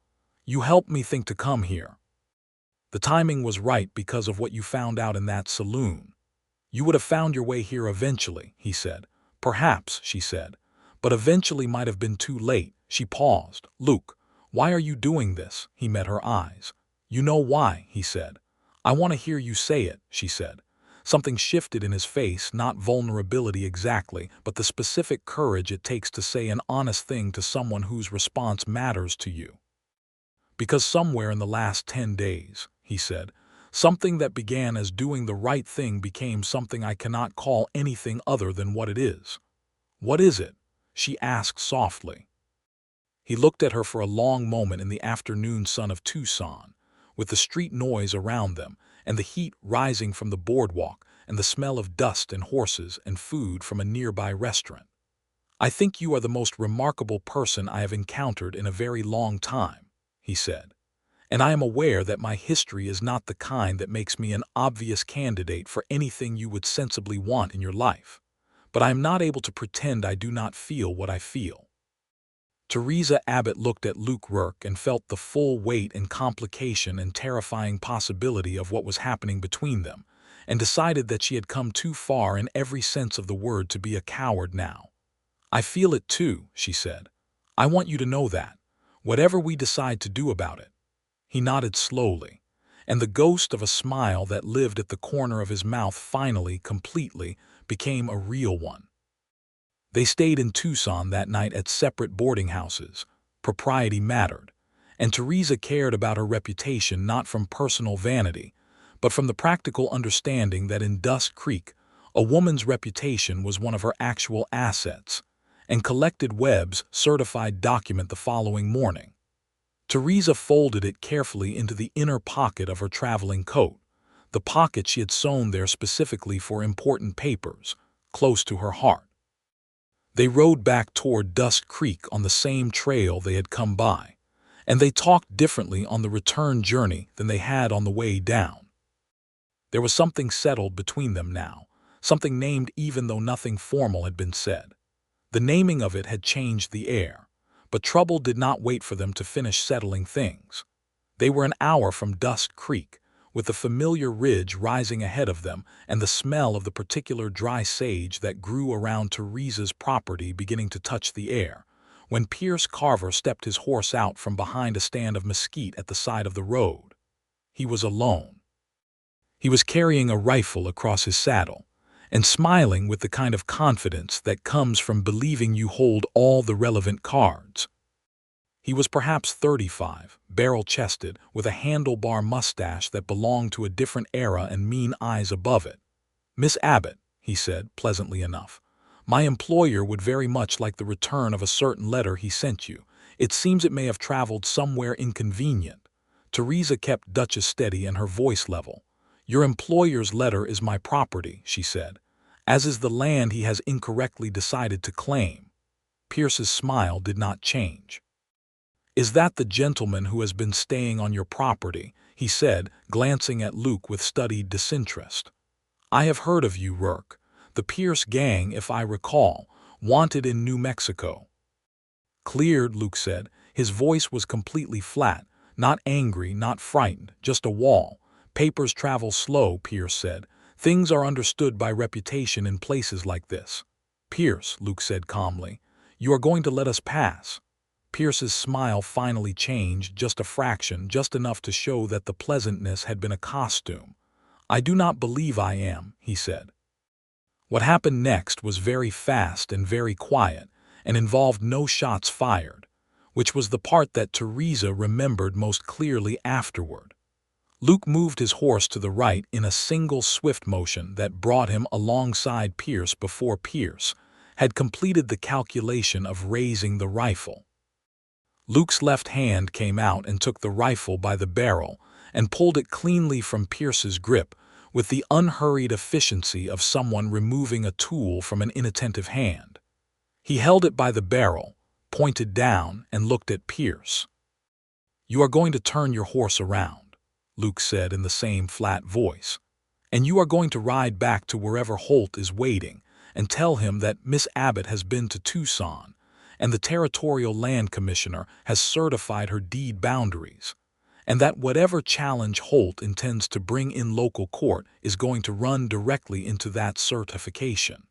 You helped me think to come here. The timing was right because of what you found out in that saloon. You would have found your way here eventually, he said. Perhaps, she said, but eventually might have been too late. She paused. Luke, why are you doing this? He met her eyes. You know why, he said. I want to hear you say it, she said. Something shifted in his face, not vulnerability exactly, but the specific courage it takes to say an honest thing to someone whose response matters to you. Because somewhere in the last 10 days, he said, something that began as doing the right thing became something I cannot call anything other than what it is. What is it? She asked softly. He looked at her for a long moment in the afternoon sun of Tucson, with the street noise around them, and the heat rising from the boardwalk, and the smell of dust and horses and food from a nearby restaurant. I think you are the most remarkable person I have encountered in a very long time, he said. And I am aware that my history is not the kind that makes me an obvious candidate for anything you would sensibly want in your life. But I am not able to pretend I do not feel what I feel. Theresa Abbott looked at Luke Rourke and felt the full weight and complication and terrifying possibility of what was happening between them, and decided that she had come too far in every sense of the word to be a coward now. I feel it too, she said. I want you to know that, whatever we decide to do about it. He nodded slowly, and the ghost of a smile that lived at the corner of his mouth finally, completely, became a real one. They stayed in Tucson that night at separate boarding houses. Propriety mattered, and Theresa cared about her reputation not from personal vanity, but from the practical understanding that in Dust Creek, a woman's reputation was one of her actual assets, and collected Webb's certified document the following morning. Theresa folded it carefully into the inner pocket of her traveling coat, the pocket she had sewn there specifically for important papers, close to her heart. They rode back toward Dust Creek on the same trail they had come by, and they talked differently on the return journey than they had on the way down. There was something settled between them now, something named even though nothing formal had been said. The naming of it had changed the air, but trouble did not wait for them to finish settling things. They were an hour from Dust Creek, with the familiar ridge rising ahead of them and the smell of the particular dry sage that grew around Theresa's property beginning to touch the air, when Pierce Carver stepped his horse out from behind a stand of mesquite at the side of the road. He was alone. He was carrying a rifle across his saddle, and smiling with the kind of confidence that comes from believing you hold all the relevant cards. He was perhaps 35, barrel-chested, with a handlebar mustache that belonged to a different era and mean eyes above it. "Miss Abbott," he said, pleasantly enough, "my employer would very much like the return of a certain letter he sent you. It seems it may have traveled somewhere inconvenient." Theresa kept Duchess steady and her voice level. "Your employer's letter is my property," she said, "as is the land he has incorrectly decided to claim." Pierce's smile did not change. "Is that the gentleman who has been staying on your property?" he said, glancing at Luke with studied disinterest. "I have heard of you, Rourke. The Pierce gang, if I recall, wanted in New Mexico." "Cleared," Luke said. His voice was completely flat, not angry, not frightened, just a wall. "Papers travel slow," Pierce said. "Things are understood by reputation in places like this." "Pierce," Luke said calmly, "you are going to let us pass." Pierce's smile finally changed just a fraction, just enough to show that the pleasantness had been a costume. "I do not believe I am," he said. What happened next was very fast and very quiet, and involved no shots fired, which was the part that Theresa remembered most clearly afterward. Luke moved his horse to the right in a single swift motion that brought him alongside Pierce before Pierce had completed the calculation of raising the rifle. Luke's left hand came out and took the rifle by the barrel and pulled it cleanly from Pierce's grip with the unhurried efficiency of someone removing a tool from an inattentive hand. He held it by the barrel, pointed down, and looked at Pierce. "You are going to turn your horse around," Luke said in the same flat voice, "and you are going to ride back to wherever Holt is waiting and tell him that Miss Abbott has been to Tucson, and the Territorial Land Commissioner has certified her deed boundaries, and that whatever challenge Holt intends to bring in local court is going to run directly into that certification.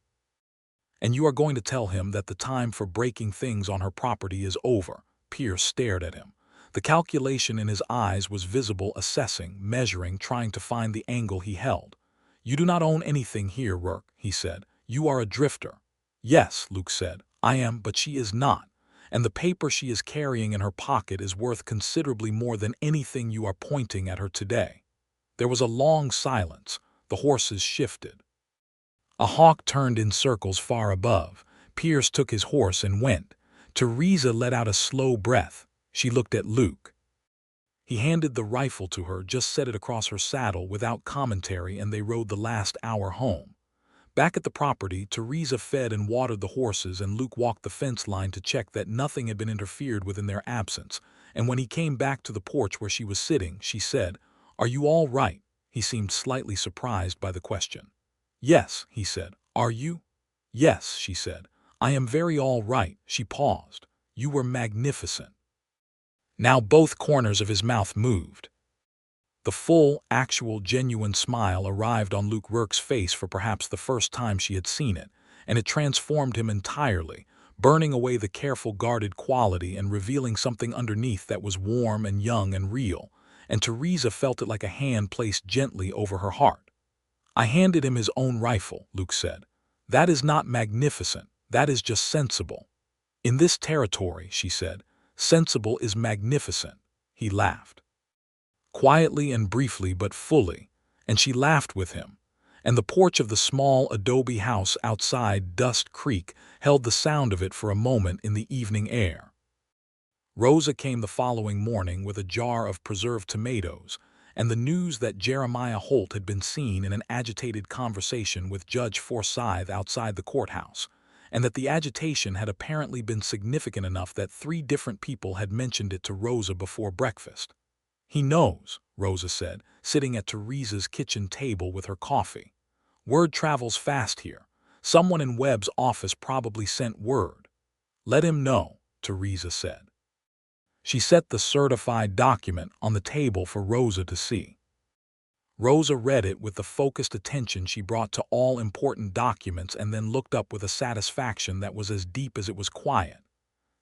And you are going to tell him that the time for breaking things on her property is over." Pierce stared at him. The calculation in his eyes was visible, assessing, measuring, trying to find the angle he held. "You do not own anything here, Rourke," he said. "You are a drifter." "Yes," Luke said, "I am, but she is not, and the paper she is carrying in her pocket is worth considerably more than anything you are pointing at her today." There was a long silence. The horses shifted. A hawk turned in circles far above. Pierce took his horse and went. Theresa let out a slow breath. She looked at Luke. He handed the rifle to her, just set it across her saddle without commentary, and they rode the last hour home. Back at the property, Theresa fed and watered the horses, and Luke walked the fence line to check that nothing had been interfered with in their absence. And when he came back to the porch where she was sitting, she said, "Are you all right?" He seemed slightly surprised by the question. "Yes," he said. "Are you?" "Yes," she said. "I am very all right." She paused. "You were magnificent." Now both corners of his mouth moved. The full, actual, genuine smile arrived on Luke Rourke's face for perhaps the first time she had seen it, and it transformed him entirely, burning away the careful, guarded quality and revealing something underneath that was warm and young and real, and Theresa felt it like a hand placed gently over her heart. "I handed him his own rifle," Luke said. "That is not magnificent, that is just sensible." "In this territory," she said, "sensible is magnificent." He laughed. Quietly and briefly but fully, and she laughed with him, and the porch of the small adobe house outside Dust Creek held the sound of it for a moment in the evening air. Rosa came the following morning with a jar of preserved tomatoes and the news that Jeremiah Holt had been seen in an agitated conversation with Judge Forsyth outside the courthouse, and that the agitation had apparently been significant enough that 3 different people had mentioned it to Rosa before breakfast. "He knows," Rosa said, sitting at Theresa's kitchen table with her coffee. "Word travels fast here. Someone in Webb's office probably sent word. Let him know, Theresa said. She set the certified document on the table for Rosa to see. Rosa read it with the focused attention she brought to all important documents and then looked up with a satisfaction that was as deep as it was quiet.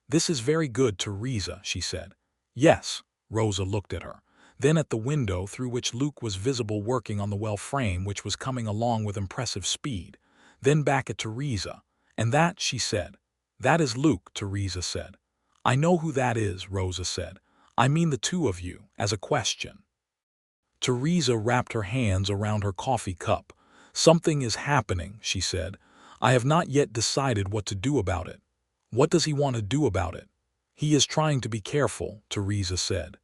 This is very good, Theresa, she said. Yes, Rosa looked at her, then at the window through which Luke was visible working on the well frame which was coming along with impressive speed, then back at Theresa. And that, she said. That is Luke, Theresa said. I know who that is, Rosa said. I mean the two of you, as a question. Theresa wrapped her hands around her coffee cup. Something is happening, she said. I have not yet decided what to do about it. What does he want to do about it? He is trying to be careful, Theresa said.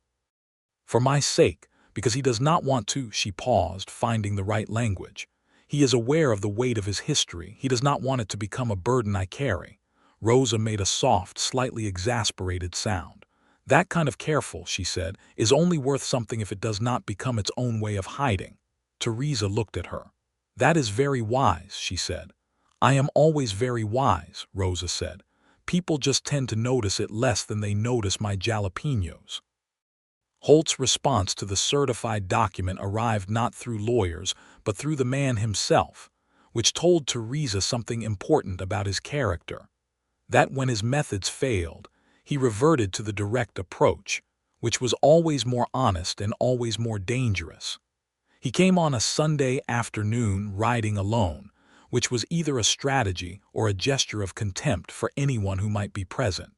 For my sake, because he does not want to, she paused, finding the right language. He is aware of the weight of his history. He does not want it to become a burden I carry. Rosa made a soft, slightly exasperated sound. That kind of careful, she said, is only worth something if it does not become its own way of hiding. Theresa looked at her. That is very wise, she said. I am always very wise, Rosa said. People just tend to notice it less than they notice my jalapenos. Holt's response to the certified document arrived not through lawyers, but through the man himself, which told Theresa something important about his character. That when his methods failed, he reverted to the direct approach, which was always more honest and always more dangerous. He came on a Sunday afternoon riding alone, which was either a strategy or a gesture of contempt for anyone who might be present.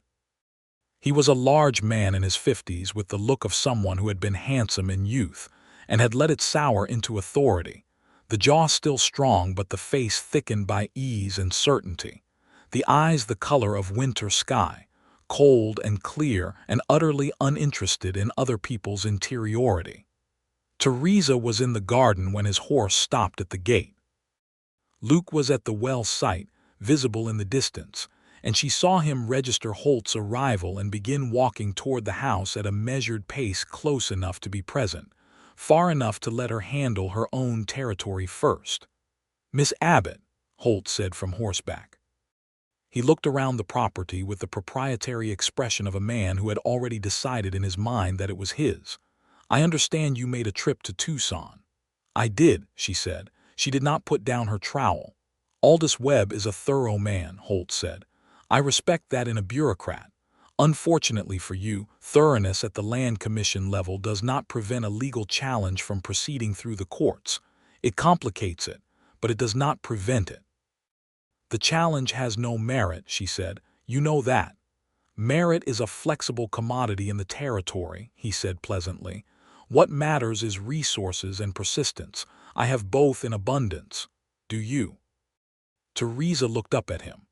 He was a large man in his 50s with the look of someone who had been handsome in youth and had let it sour into authority, the jaw still strong but the face thickened by ease and certainty, the eyes the color of winter sky, cold and clear and utterly uninterested in other people's interiority. Theresa was in the garden when his horse stopped at the gate. Luke was at the well site, visible in the distance, and she saw him register Holt's arrival and begin walking toward the house at a measured pace close enough to be present, far enough to let her handle her own territory first. Miss Abbott, Holt said from horseback. He looked around the property with the proprietary expression of a man who had already decided in his mind that it was his. I understand you made a trip to Tucson. I did, she said. She did not put down her trowel. Aldous Webb is a thorough man, Holt said. I respect that in a bureaucrat. Unfortunately for you, thoroughness at the land commission level does not prevent a legal challenge from proceeding through the courts. It complicates it, but it does not prevent it. The challenge has no merit, she said. You know that. Merit is a flexible commodity in the territory, he said pleasantly. What matters is resources and persistence. I have both in abundance. Do you? Theresa looked up at him.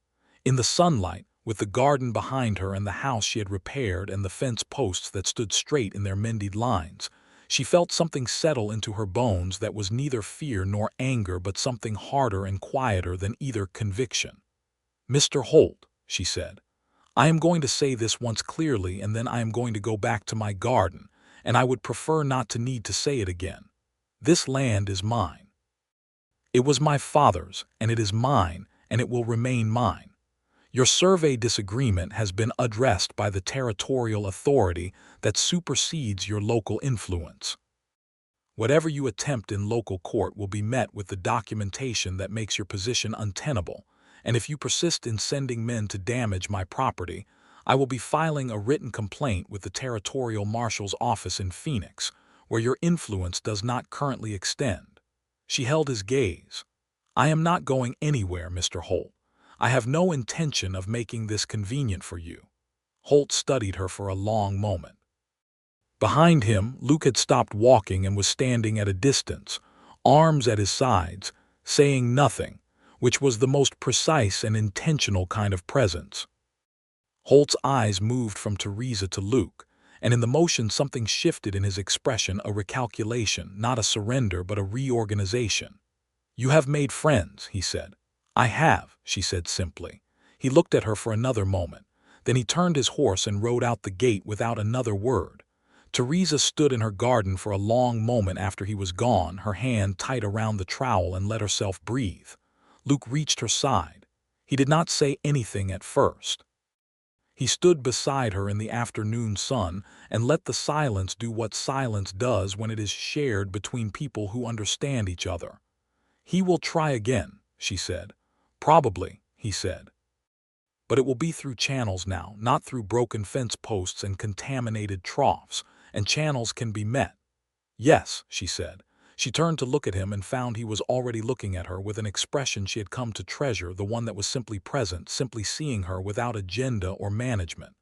In the sunlight, with the garden behind her and the house she had repaired and the fence posts that stood straight in their mended lines, she felt something settle into her bones that was neither fear nor anger but something harder and quieter than either conviction. Mr. Holt, she said, I am going to say this once clearly and then I am going to go back to my garden, and I would prefer not to need to say it again. This land is mine. It was my father's, and it is mine, and it will remain mine. Your survey disagreement has been addressed by the territorial authority that supersedes your local influence. Whatever you attempt in local court will be met with the documentation that makes your position untenable, and if you persist in sending men to damage my property, I will be filing a written complaint with the territorial marshal's office in Phoenix, where your influence does not currently extend. She held his gaze. I am not going anywhere, Mr. Holt. I have no intention of making this convenient for you. Holt studied her for a long moment. Behind him, Luke had stopped walking and was standing at a distance, arms at his sides, saying nothing, which was the most precise and intentional kind of presence. Holt's eyes moved from Theresa to Luke, and in the motion something shifted in his expression, a recalculation, not a surrender but a reorganization. You have made friends, he said. I have, she said simply. He looked at her for another moment. Then he turned his horse and rode out the gate without another word. Theresa stood in her garden for a long moment after he was gone, her hand tight around the trowel, and let herself breathe. Luke reached her side. He did not say anything at first. He stood beside her in the afternoon sun and let the silence do what silence does when it is shared between people who understand each other. "He will try again," she said. "Probably," he said. "But it will be through channels now, not through broken fence posts and contaminated troughs, and channels can be met." "Yes," she said. She turned to look at him and found he was already looking at her with an expression she had come to treasure, the one that was simply present, simply seeing her without agenda or management.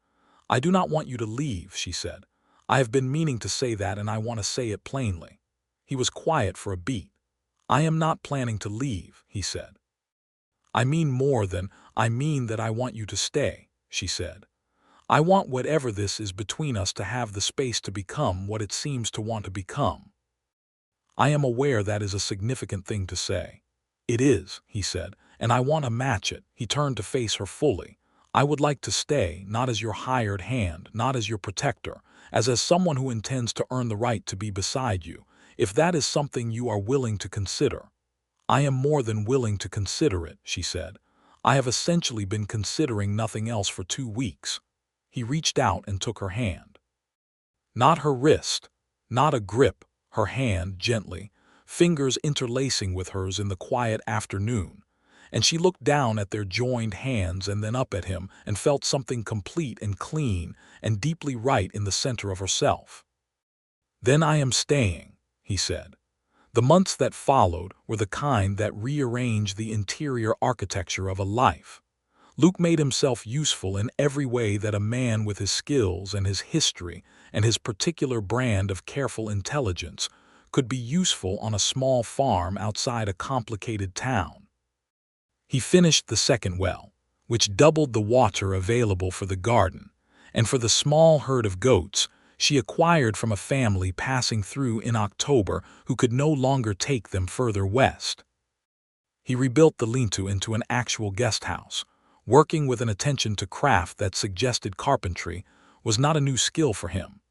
"I do not want you to leave," she said. "I have been meaning to say that, and I want to say it plainly." He was quiet for a beat. "I am not planning to leave," he said. "I mean more than, I mean that I want you to stay," she said. "I want whatever this is between us to have the space to become what it seems to want to become." "I am aware that is a significant thing to say." "It is," he said, "and I want to match it." He turned to face her fully. "I would like to stay, not as your hired hand, not as your protector, as someone who intends to earn the right to be beside you, if that is something you are willing to consider." "I am more than willing to consider it," she said. "I have essentially been considering nothing else for 2 weeks." He reached out and took her hand. Not her wrist, not a grip, her hand gently, fingers interlacing with hers in the quiet afternoon, and she looked down at their joined hands and then up at him and felt something complete and clean and deeply right in the center of herself. "Then I am staying," he said. The months that followed were the kind that rearrange the interior architecture of a life. Luke made himself useful in every way that a man with his skills and his history and his particular brand of careful intelligence could be useful on a small farm outside a complicated town. He finished the second well, which doubled the water available for the garden, and for the small herd of goats she acquired from a family passing through in October who could no longer take them further west. He rebuilt the lean-to into an actual guest house. Working with an attention to craft that suggested carpentry was not a new skill for him.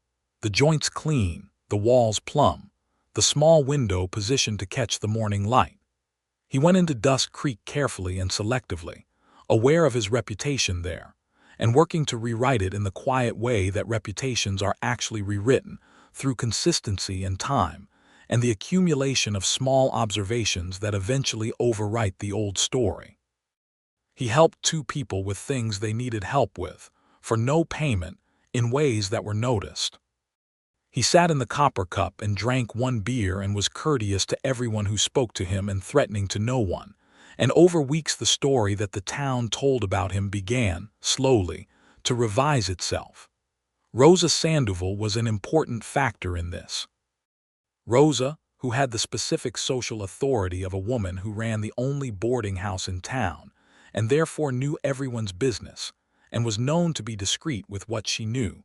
The joints clean, the walls plumb, the small window positioned to catch the morning light. He went into Dusk Creek carefully and selectively, aware of his reputation there, and working to rewrite it in the quiet way that reputations are actually rewritten, through consistency and time, and the accumulation of small observations that eventually overwrite the old story. He helped 2 people with things they needed help with, for no payment, in ways that were noticed. He sat in the Copper Cup and drank 1 beer and was courteous to everyone who spoke to him and threatening to no one. And over weeks the story that the town told about him began, slowly, to revise itself. Rosa Sandoval was an important factor in this. Rosa, who had the specific social authority of a woman who ran the only boarding house in town, and therefore knew everyone's business, and was known to be discreet with what she knew,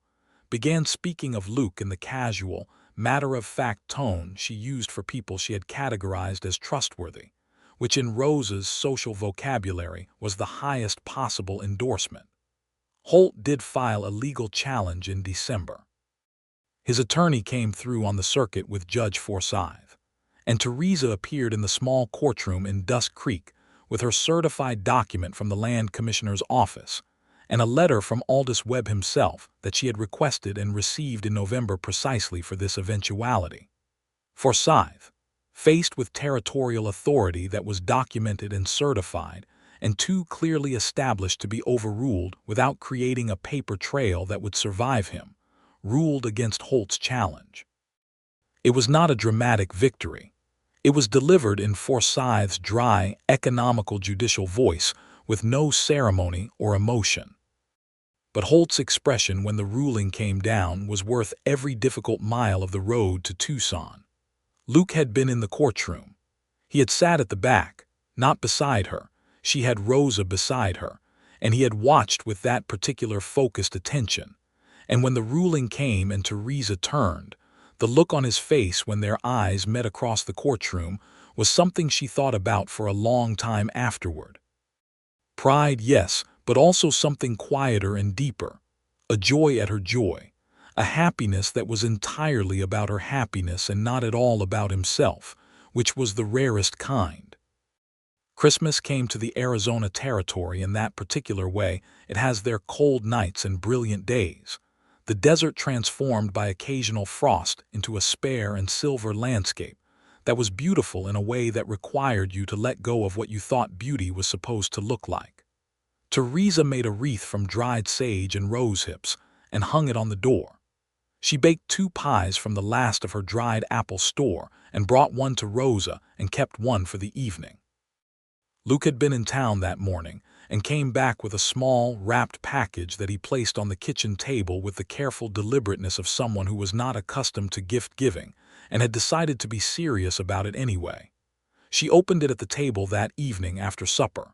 began speaking of Luke in the casual, matter-of-fact tone she used for people she had categorized as trustworthy, which in Rosa's social vocabulary was the highest possible endorsement. Holt did file a legal challenge in December. His attorney came through on the circuit with Judge Forsyth, and Theresa appeared in the small courtroom in Dusk Creek with her certified document from the Land Commissioner's office, and a letter from Aldous Webb himself that she had requested and received in November precisely for this eventuality. Forsyth, faced with territorial authority that was documented and certified, and too clearly established to be overruled without creating a paper trail that would survive him, ruled against Holt's challenge. It was not a dramatic victory. It was delivered in Forsyth's dry, economical judicial voice with no ceremony or emotion. But Holt's expression when the ruling came down was worth every difficult mile of the road to Tucson. Luke had been in the courtroom. He had sat at the back, not beside her. She had Rosa beside her, and he had watched with that particular focused attention. And when the ruling came and Theresa turned, the look on his face when their eyes met across the courtroom was something she thought about for a long time afterward. Pride, yes, but also something quieter and deeper. A joy at her joy. A happiness that was entirely about her happiness and not at all about himself, which was the rarest kind. Christmas came to the Arizona territory in that particular way. It has their cold nights and brilliant days. The desert transformed by occasional frost into a spare and silver landscape that was beautiful in a way that required you to let go of what you thought beauty was supposed to look like. Theresa made a wreath from dried sage and rose hips and hung it on the door. She baked 2 pies from the last of her dried apple store and brought one to Rosa and kept one for the evening. Luke had been in town that morning and came back with a small, wrapped package that he placed on the kitchen table with the careful deliberateness of someone who was not accustomed to gift-giving and had decided to be serious about it anyway. She opened it at the table that evening after supper.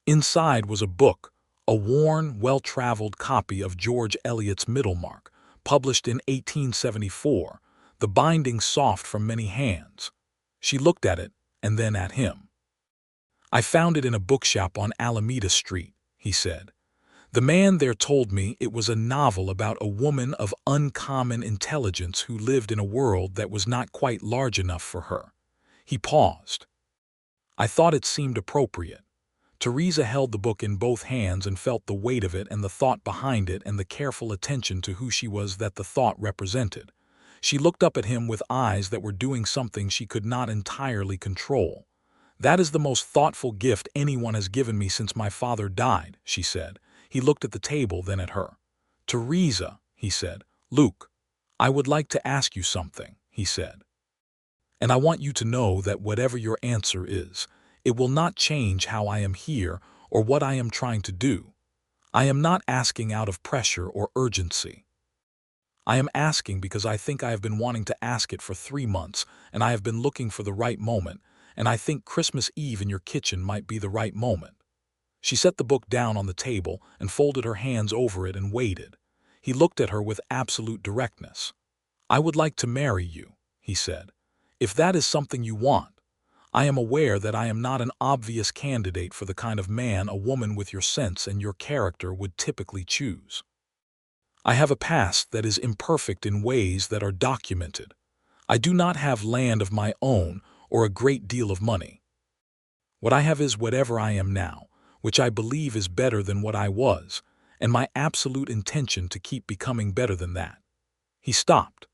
Inside was a book, a worn, well-traveled copy of George Eliot's Middlemarch, published in 1874, the binding soft from many hands. She looked at it and then at him. "I found it in a bookshop on Alameda Street," he said. "The man there told me it was a novel about a woman of uncommon intelligence who lived in a world that was not quite large enough for her." He paused. I thought it seemed appropriate. Theresa held the book in both hands and felt the weight of it and the thought behind it and the careful attention to who she was that the thought represented. She looked up at him with eyes that were doing something she could not entirely control. "That is the most thoughtful gift anyone has given me since my father died," she said. He looked at the table, then at her. "Theresa," he said. "Luke, I would like to ask you something," he said. "And I want you to know that whatever your answer is, it will not change how I am here or what I am trying to do. I am not asking out of pressure or urgency. I am asking because I think I have been wanting to ask it for 3 months, and I have been looking for the right moment, and I think Christmas Eve in your kitchen might be the right moment." She set the book down on the table and folded her hands over it and waited. He looked at her with absolute directness. "I would like to marry you," he said. "If that is something you want. I am aware that I am not an obvious candidate for the kind of man a woman with your sense and your character would typically choose. I have a past that is imperfect in ways that are documented. I do not have land of my own or a great deal of money. What I have is whatever I am now, which I believe is better than what I was, and my absolute intention to keep becoming better than that." He stopped.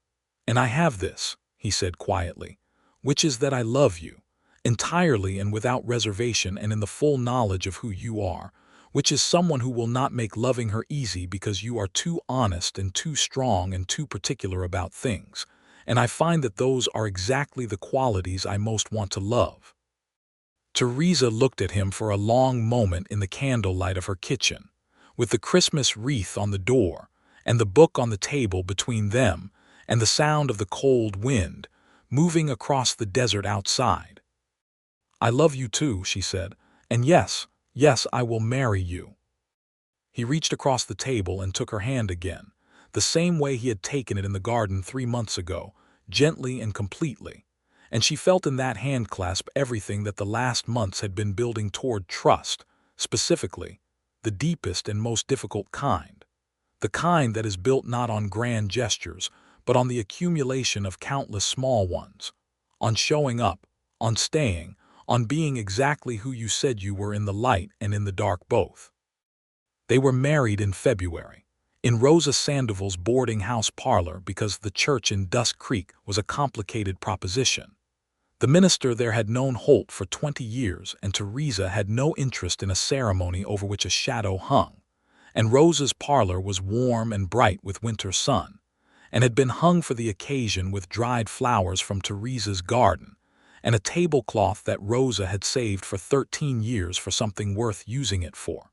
"And I have this," he said quietly, "which is that I love you, entirely and without reservation and in the full knowledge of who you are, which is someone who will not make loving her easy because you are too honest and too strong and too particular about things. And I find that those are exactly the qualities I most want to love." Theresa looked at him for a long moment in the candlelight of her kitchen, with the Christmas wreath on the door and the book on the table between them and the sound of the cold wind moving across the desert outside. "I love you too," she said, "and yes, I will marry you." He reached across the table and took her hand again, the same way he had taken it in the garden 3 months ago, gently and completely, and she felt in that handclasp everything that the last months had been building toward trust, specifically, the deepest and most difficult kind, the kind that is built not on grand gestures, but on the accumulation of countless small ones, on showing up, on staying, on being exactly who you said you were in the light and in the dark both. They were married in February, in Rosa Sandoval's boarding house parlor because the church in Dusk Creek was a complicated proposition. The minister there had known Holt for 20 years, and Theresa had no interest in a ceremony over which a shadow hung, and Rosa's parlor was warm and bright with winter sun, and had been hung for the occasion with dried flowers from Theresa's garden, and a tablecloth that Rosa had saved for 13 years for something worth using it for.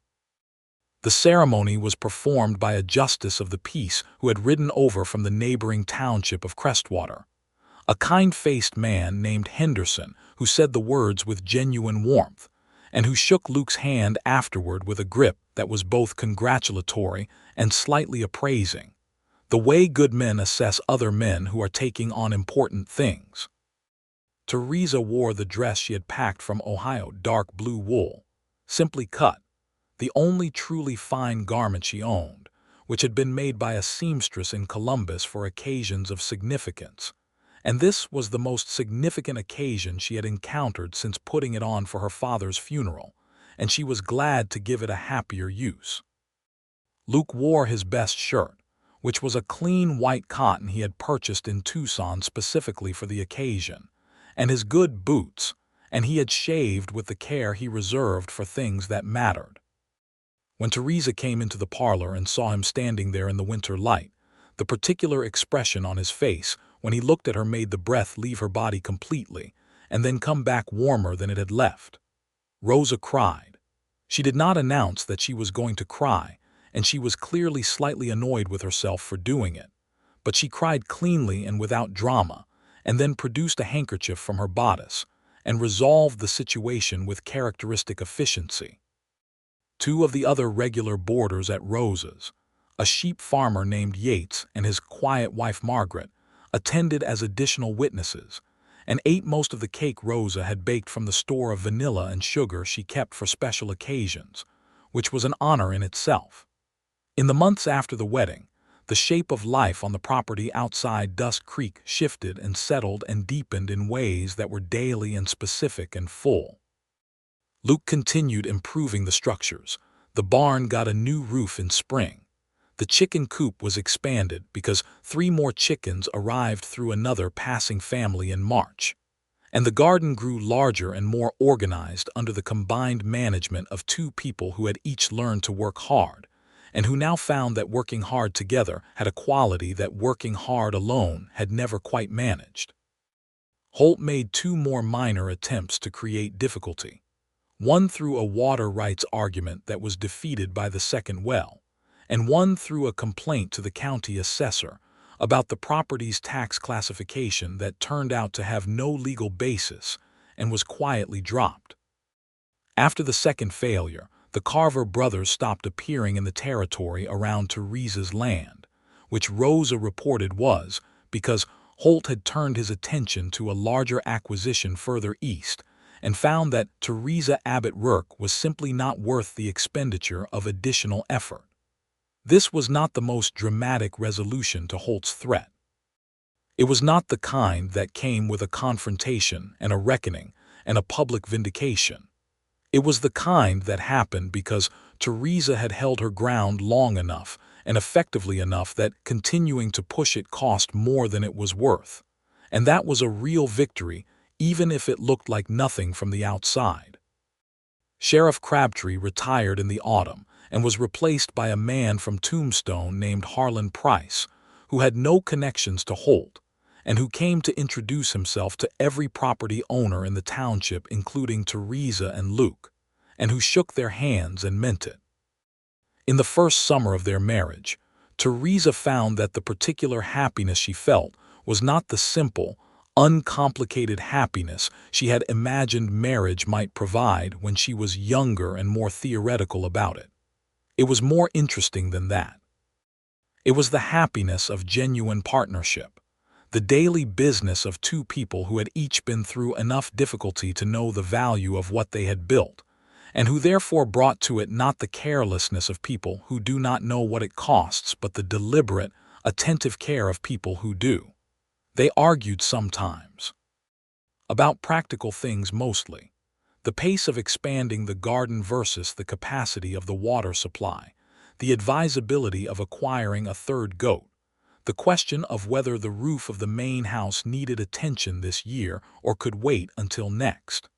The ceremony was performed by a justice of the peace who had ridden over from the neighboring township of Crestwater, a kind-faced man named Henderson who said the words with genuine warmth, and who shook Luke's hand afterward with a grip that was both congratulatory and slightly appraising, the way good men assess other men who are taking on important things. Theresa wore the dress she had packed from Ohio, dark blue wool, simply cut, the only truly fine garment she owned, which had been made by a seamstress in Columbus for occasions of significance, and this was the most significant occasion she had encountered since putting it on for her father's funeral, and she was glad to give it a happier use. Luke wore his best shirt, which was a clean white cotton he had purchased in Tucson specifically for the occasion, and his good boots, and he had shaved with the care he reserved for things that mattered. When Theresa came into the parlor and saw him standing there in the winter light, the particular expression on his face when he looked at her made the breath leave her body completely and then come back warmer than it had left. Rosa cried. She did not announce that she was going to cry, and she was clearly slightly annoyed with herself for doing it, but she cried cleanly and without drama, and then produced a handkerchief from her bodice and resolved the situation with characteristic efficiency. Two of the other regular boarders at Rosa's, a sheep farmer named Yates and his quiet wife Margaret, attended as additional witnesses, and ate most of the cake Rosa had baked from the store of vanilla and sugar she kept for special occasions, which was an honor in itself. In the months after the wedding, the shape of life on the property outside Dusk Creek shifted and settled and deepened in ways that were daily and specific and full. Luke continued improving the structures. The barn got a new roof in spring. The chicken coop was expanded because 3 more chickens arrived through another passing family in March. And the garden grew larger and more organized under the combined management of 2 people who had each learned to work hard, and who now found that working hard together had a quality that working hard alone had never quite managed. Holt made 2 more minor attempts to create difficulty. One through a water rights argument that was defeated by the second well, and one through a complaint to the county assessor about the property's tax classification that turned out to have no legal basis and was quietly dropped. After the second failure, the Carver brothers stopped appearing in the territory around Theresa's land, which Rosa reported was because Holt had turned his attention to a larger acquisition further east and found that Theresa Abbott Rourke was simply not worth the expenditure of additional effort. This was not the most dramatic resolution to Holt's threat. It was not the kind that came with a confrontation and a reckoning and a public vindication. It was the kind that happened because Theresa had held her ground long enough and effectively enough that continuing to push it cost more than it was worth. And that was a real victory, even if it looked like nothing from the outside. Sheriff Crabtree retired in the autumn and was replaced by a man from Tombstone named Harlan Price, who had no connections to Holt, and who came to introduce himself to every property owner in the township, including Theresa and Luke, and who shook their hands and meant it. In the first summer of their marriage, Theresa found that the particular happiness she felt was not the simple, uncomplicated happiness she had imagined marriage might provide when she was younger and more theoretical about it. It was more interesting than that. It was the happiness of genuine partnership, the daily business of 2 people who had each been through enough difficulty to know the value of what they had built, and who therefore brought to it not the carelessness of people who do not know what it costs, but the deliberate, attentive care of people who do. They argued sometimes about practical things mostly. The pace of expanding the garden versus the capacity of the water supply, the advisability of acquiring a 3rd goat, the question of whether the roof of the main house needed attention this year or could wait until next.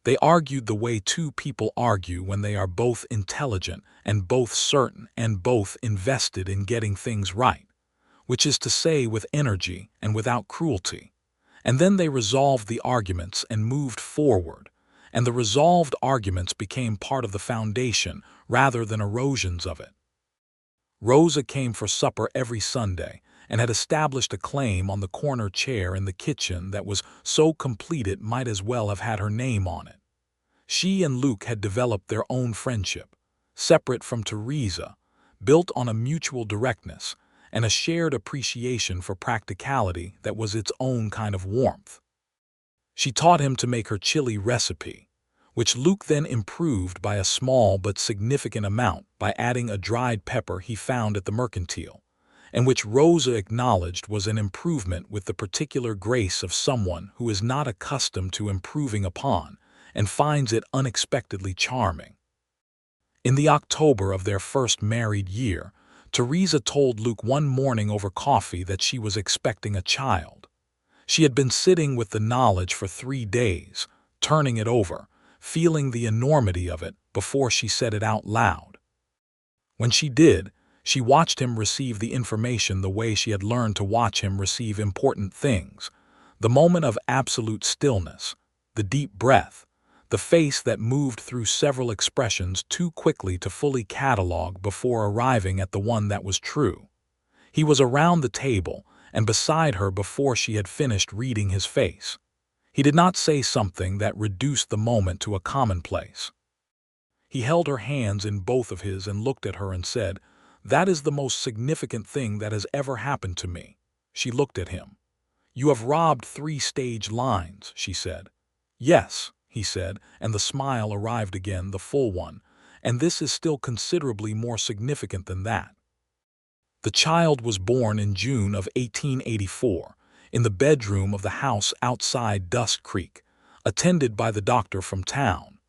They argued the way 2 people argue when they are both intelligent and both certain and both invested in getting things right, which is to say with energy and without cruelty. And then they resolved the arguments and moved forward, and the resolved arguments became part of the foundation rather than erosions of it. Rosa came for supper every Sunday and had established a claim on the corner chair in the kitchen that was so complete it might as well have had her name on it. She and Luke had developed their own friendship, separate from Theresa, built on a mutual directness and a shared appreciation for practicality that was its own kind of warmth. She taught him to make her chili recipe, which Luke then improved by a small but significant amount by adding a dried pepper he found at the mercantile, and which Rosa acknowledged was an improvement with the particular grace of someone who is not accustomed to improving upon and finds it unexpectedly charming. In the October of their first married year, Theresa told Luke one morning over coffee that she was expecting a child. She had been sitting with the knowledge for 3 days, turning it over, feeling the enormity of it before she said it out loud. When she did, she watched him receive the information the way she had learned to watch him receive important things, the moment of absolute stillness, the deep breath, the face that moved through several expressions too quickly to fully catalog before arriving at the one that was true. He was around the table and beside her before she had finished reading his face. He did not say something that reduced the moment to a commonplace. He held her hands in both of his and looked at her and said, "That is the most significant thing that has ever happened to me." She looked at him. "You have robbed 3 stage lines," she said. "Yes," he said, and the smile arrived again, the full one, "and this is still considerably more significant than that." The child was born in June of 1884, in the bedroom of the house outside Dust Creek, attended by the doctor from town,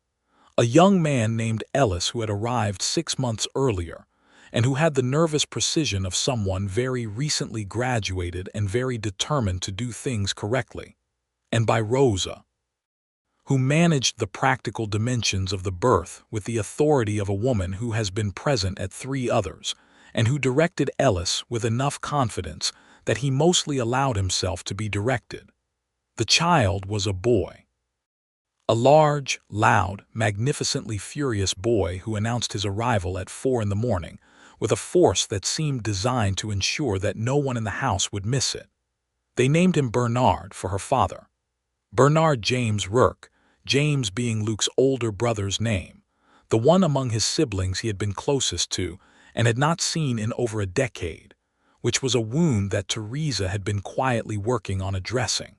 a young man named Ellis who had arrived 6 months earlier, and who had the nervous precision of someone very recently graduated and very determined to do things correctly, and by Rosa, who managed the practical dimensions of the birth with the authority of a woman who has been present at 3 others, and who directed Ellis with enough confidence that he mostly allowed himself to be directed. The child was a boy. A large, loud, magnificently furious boy who announced his arrival at 4 in the morning, with a force that seemed designed to ensure that no one in the house would miss it. They named him Bernard for her father. Bernard James Rourke, James being Luke's older brother's name, the one among his siblings he had been closest to and had not seen in over a decade, which was a wound that Theresa had been quietly working on addressing.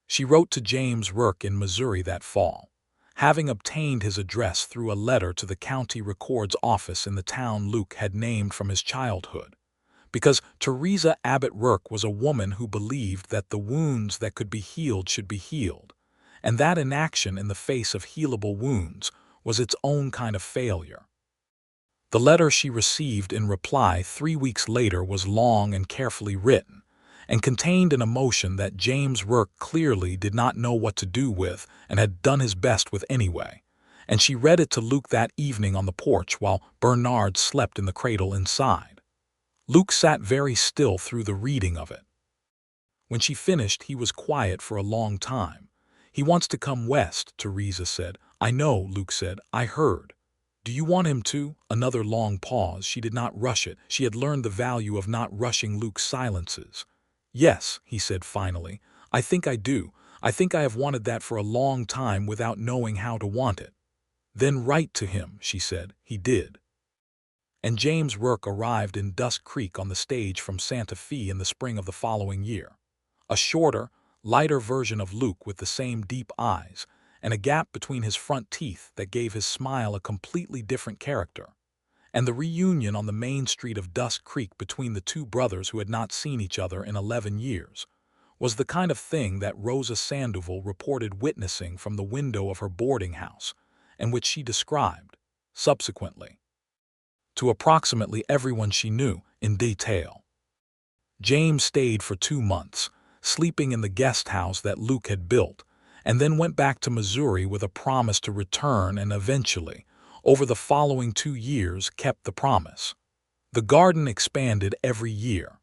She wrote to James Rourke in Missouri that fall, having obtained his address through a letter to the county record's office in the town Luke had named from his childhood, because Theresa Abbott Rourke was a woman who believed that the wounds that could be healed should be healed, and that inaction in the face of healable wounds was its own kind of failure. The letter she received in reply 3 weeks later was long and carefully written, and contained an emotion that James Rourke clearly did not know what to do with and had done his best with anyway, and she read it to Luke that evening on the porch while Bernard slept in the cradle inside. Luke sat very still through the reading of it. When she finished, he was quiet for a long time. "He wants to come west," Theresa said. "I know," Luke said. "I heard." "Do you want him to?" Another long pause. She did not rush it. She had learned the value of not rushing Luke's silences. "Yes," he said finally. "I think I do. I think I have wanted that for a long time without knowing how to want it." "Then write to him," she said. He did. And James Rourke arrived in Dust Creek on the stage from Santa Fe in the spring of the following year. A shorter, lighter version of Luke with the same deep eyes, and a gap between his front teeth that gave his smile a completely different character. And the reunion on the main street of Dust Creek between the 2 brothers who had not seen each other in 11 years was the kind of thing that Rosa Sandoval reported witnessing from the window of her boarding house, and which she described, subsequently, to approximately everyone she knew in detail. James stayed for 2 months, sleeping in the guest house that Luke had built, and then went back to Missouri with a promise to return and eventually, over the following 2 years, kept the promise. The garden expanded every year.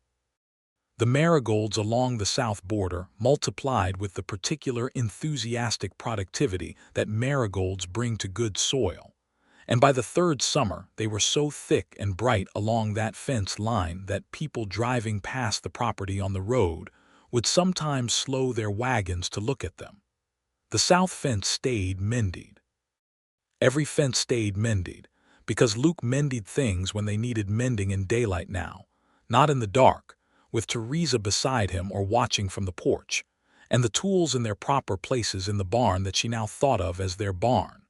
The marigolds along the south border multiplied with the particular enthusiastic productivity that marigolds bring to good soil, and by the 3rd summer they were so thick and bright along that fence line that people driving past the property on the road would sometimes slow their wagons to look at them. The south fence stayed mended. Every fence stayed mended, because Luke mended things when they needed mending in daylight now, not in the dark, with Theresa beside him or watching from the porch, and the tools in their proper places in the barn that she now thought of as their barn.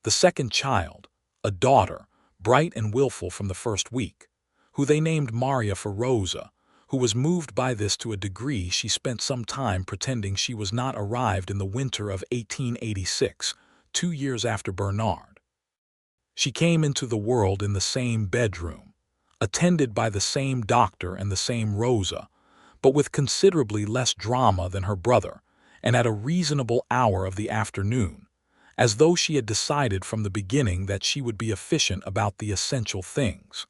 The second child, a daughter, bright and willful from the first week, who they named Maria for Rosa, who was moved by this to a degree she spent some time pretending she was not arrived in the winter of 1886, 2 years after Bernard. She came into the world in the same bedroom, attended by the same doctor and the same Rosa, but with considerably less drama than her brother, and at a reasonable hour of the afternoon, as though she had decided from the beginning that she would be efficient about the essential things.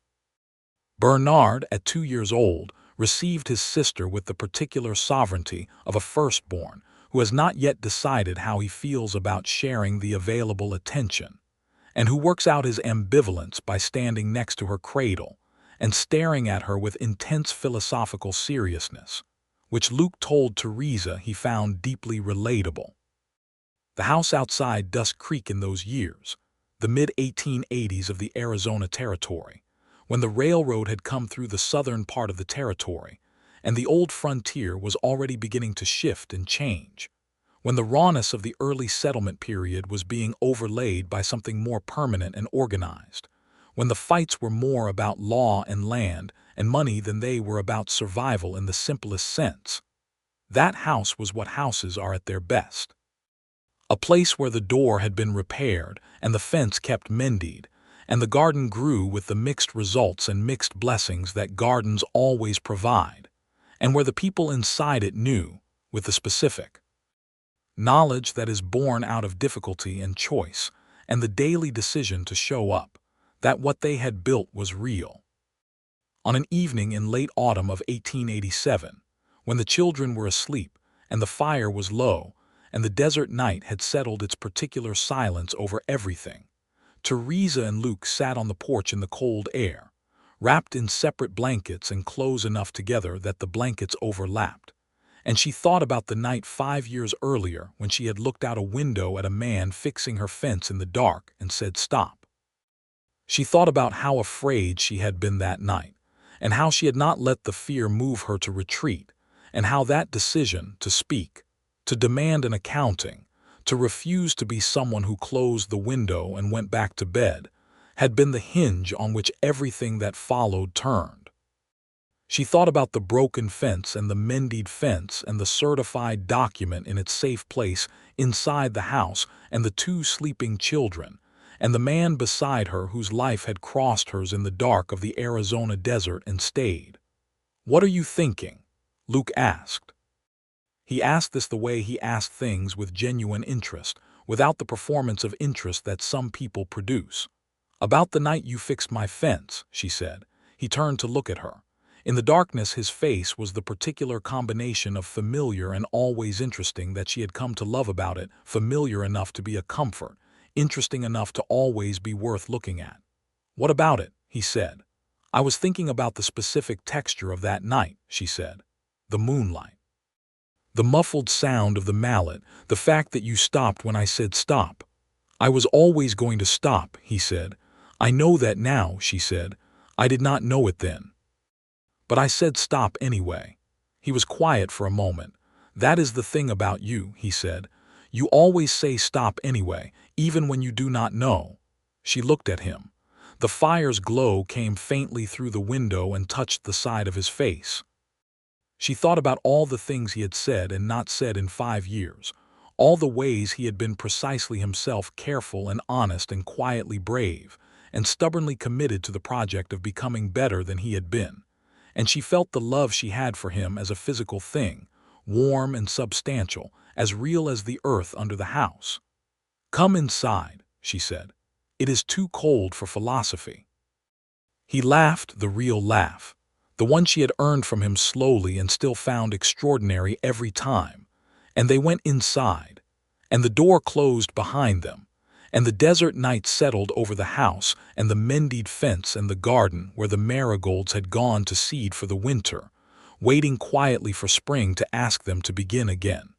Bernard, at 2 years old, received his sister with the particular sovereignty of a firstborn who has not yet decided how he feels about sharing the available attention, and who works out his ambivalence by standing next to her cradle and staring at her with intense philosophical seriousness, which Luke told Theresa he found deeply relatable. The house outside Dust Creek in those years, the mid-1880s of the Arizona Territory, when the railroad had come through the southern part of the territory, and the old frontier was already beginning to shift and change, when the rawness of the early settlement period was being overlaid by something more permanent and organized, when the fights were more about law and land and money than they were about survival in the simplest sense. That house was what houses are at their best. A place where the door had been repaired and the fence kept mended, and the garden grew with the mixed results and mixed blessings that gardens always provide, and where the people inside it knew, with the specific knowledge that is born out of difficulty and choice, and the daily decision to show up, that what they had built was real. On an evening in late autumn of 1887, when the children were asleep and the fire was low and the desert night had settled its particular silence over everything, Theresa and Luke sat on the porch in the cold air, wrapped in separate blankets and close enough together that the blankets overlapped, and she thought about the night 5 years earlier when she had looked out a window at a man fixing her fence in the dark and said stop. She thought about how afraid she had been that night, and how she had not let the fear move her to retreat, and how that decision to speak, to demand an accounting, to refuse to be someone who closed the window and went back to bed, had been the hinge on which everything that followed turned. She thought about the broken fence and the mended fence and the certified document in its safe place inside the house and the 2 sleeping children, and the man beside her whose life had crossed hers in the dark of the Arizona desert and stayed. "What are you thinking?" Luke asked. He asked this the way he asked things, with genuine interest, without the performance of interest that some people produce. "About the night you fixed my fence," she said. He turned to look at her. In the darkness his face was the particular combination of familiar and always interesting that she had come to love about it, familiar enough to be a comfort, interesting enough to always be worth looking at. "What about it?" he said. "I was thinking about the specific texture of that night," she said. "The moonlight. The muffled sound of the mallet, the fact that you stopped when I said stop." "I was always going to stop," he said. "I know that now," she said. "I did not know it then. But I said stop anyway." He was quiet for a moment. "That is the thing about you," he said. "You always say stop anyway, even when you do not know." She looked at him. The fire's glow came faintly through the window and touched the side of his face. She thought about all the things he had said and not said in 5 years, all the ways he had been precisely himself, careful and honest and quietly brave, and stubbornly committed to the project of becoming better than he had been. And she felt the love she had for him as a physical thing, warm and substantial, as real as the earth under the house. "Come inside," she said. "It is too cold for philosophy." He laughed, the real laugh, the one she had earned from him slowly and still found extraordinary every time, and they went inside, and the door closed behind them, and the desert night settled over the house and the mended fence and the garden where the marigolds had gone to seed for the winter, waiting quietly for spring to ask them to begin again.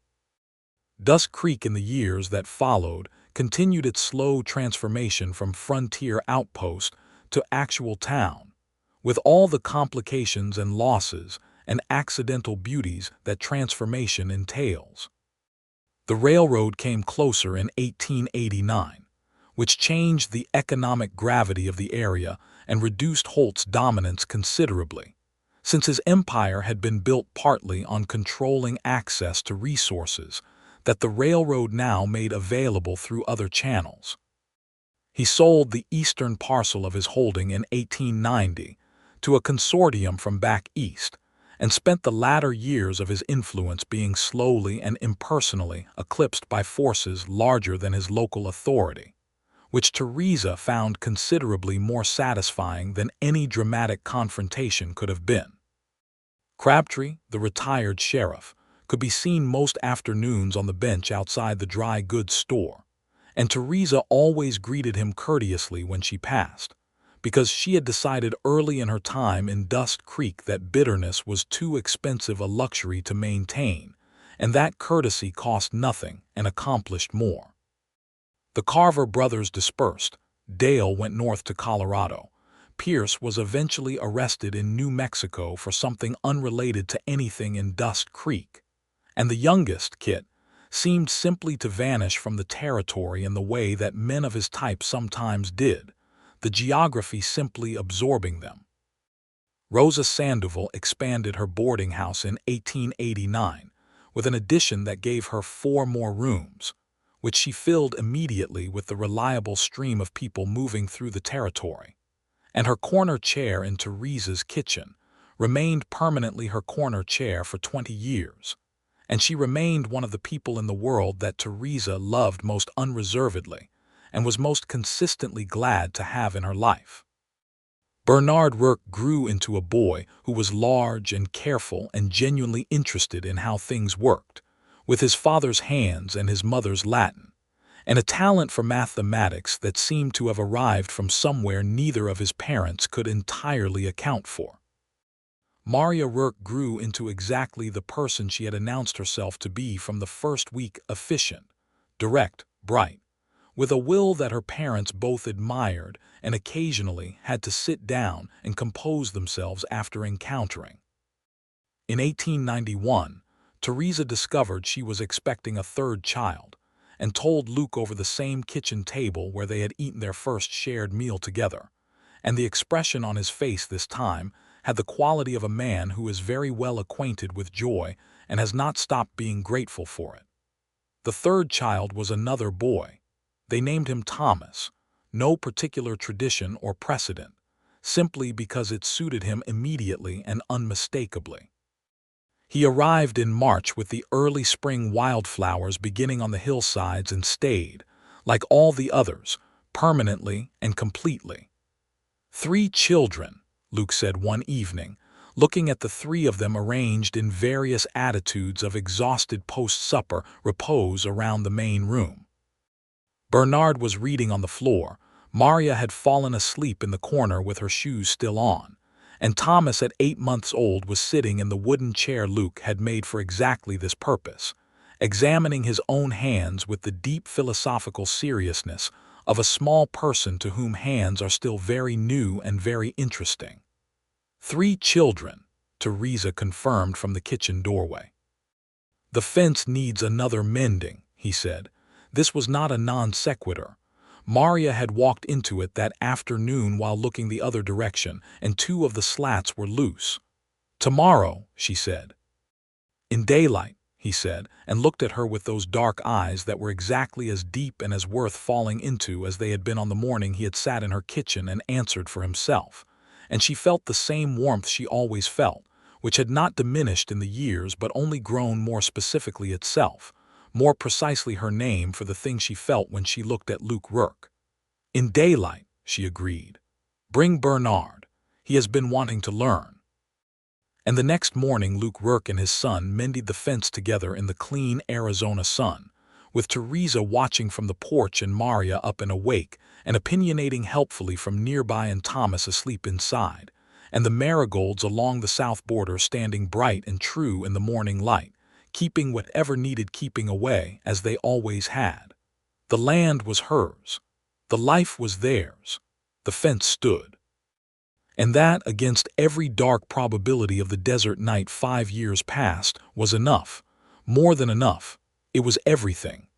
Dust Creek in the years that followed continued its slow transformation from frontier outpost to actual town, with all the complications and losses and accidental beauties that transformation entails. The railroad came closer in 1889, which changed the economic gravity of the area and reduced Holt's dominance considerably, since his empire had been built partly on controlling access to resources that the railroad now made available through other channels. He sold the eastern parcel of his holding in 1890 to a consortium from back east, and spent the latter years of his influence being slowly and impersonally eclipsed by forces larger than his local authority, which Theresa found considerably more satisfying than any dramatic confrontation could have been. Crabtree, the retired sheriff, could be seen most afternoons on the bench outside the dry goods store, and Theresa always greeted him courteously when she passed, because she had decided early in her time in Dust Creek that bitterness was too expensive a luxury to maintain, and that courtesy cost nothing and accomplished more. The Carver brothers dispersed. Dale went north to Colorado. Pierce was eventually arrested in New Mexico for something unrelated to anything in Dust Creek, and the youngest, Kit, seemed simply to vanish from the territory in the way that men of his type sometimes did, the geography simply absorbing them. Rosa Sandoval expanded her boarding house in 1889 with an addition that gave her 4 more rooms, which she filled immediately with the reliable stream of people moving through the territory. And her corner chair in Theresa's kitchen remained permanently her corner chair for 20 years, and she remained one of the people in the world that Theresa loved most unreservedly and was most consistently glad to have in her life. Bernard Rourke grew into a boy who was large and careful and genuinely interested in how things worked, with his father's hands and his mother's Latin, and a talent for mathematics that seemed to have arrived from somewhere neither of his parents could entirely account for. Maria Rourke grew into exactly the person she had announced herself to be from the first week: efficient, direct, bright, with a will that her parents both admired and occasionally had to sit down and compose themselves after encountering. In 1891, Theresa discovered she was expecting a 3rd child and told Luke over the same kitchen table where they had eaten their first shared meal together, and the expression on his face this time had the quality of a man who is very well acquainted with joy and has not stopped being grateful for it. The 3rd child was another boy. They named him Thomas, no particular tradition or precedent, simply because it suited him immediately and unmistakably. He arrived in March with the early spring wildflowers beginning on the hillsides and stayed, like all the others, permanently and completely. 3 children, Luke said one evening, looking at the 3 of them arranged in various attitudes of exhausted post-supper repose around the main room. Bernard was reading on the floor, Maria had fallen asleep in the corner with her shoes still on, and Thomas at 8 months old was sitting in the wooden chair Luke had made for exactly this purpose, examining his own hands with the deep philosophical seriousness of a small person to whom hands are still very new and very interesting. 3 children, Theresa confirmed from the kitchen doorway. The fence needs another mending, he said. This was not a non sequitur. Maria had walked into it that afternoon while looking the other direction, and 2 of the slats were loose. Tomorrow, she said. In daylight, he said, and looked at her with those dark eyes that were exactly as deep and as worth falling into as they had been on the morning he had sat in her kitchen and answered for himself. And she felt the same warmth she always felt, which had not diminished in the years but only grown more specifically itself, more precisely her name for the thing she felt when she looked at Luke Rourke. In daylight, she agreed. Bring Bernard. He has been wanting to learn. And the next morning Luke Rourke and his son mended the fence together in the clean Arizona sun, with Theresa watching from the porch and Maria up and awake and opinionating helpfully from nearby and Thomas asleep inside, and the marigolds along the south border standing bright and true in the morning light, keeping whatever needed keeping away as they always had. The land was hers. The life was theirs. The fence stood. And that, against every dark probability of the desert night 5 years past, was enough. More than enough. It was everything.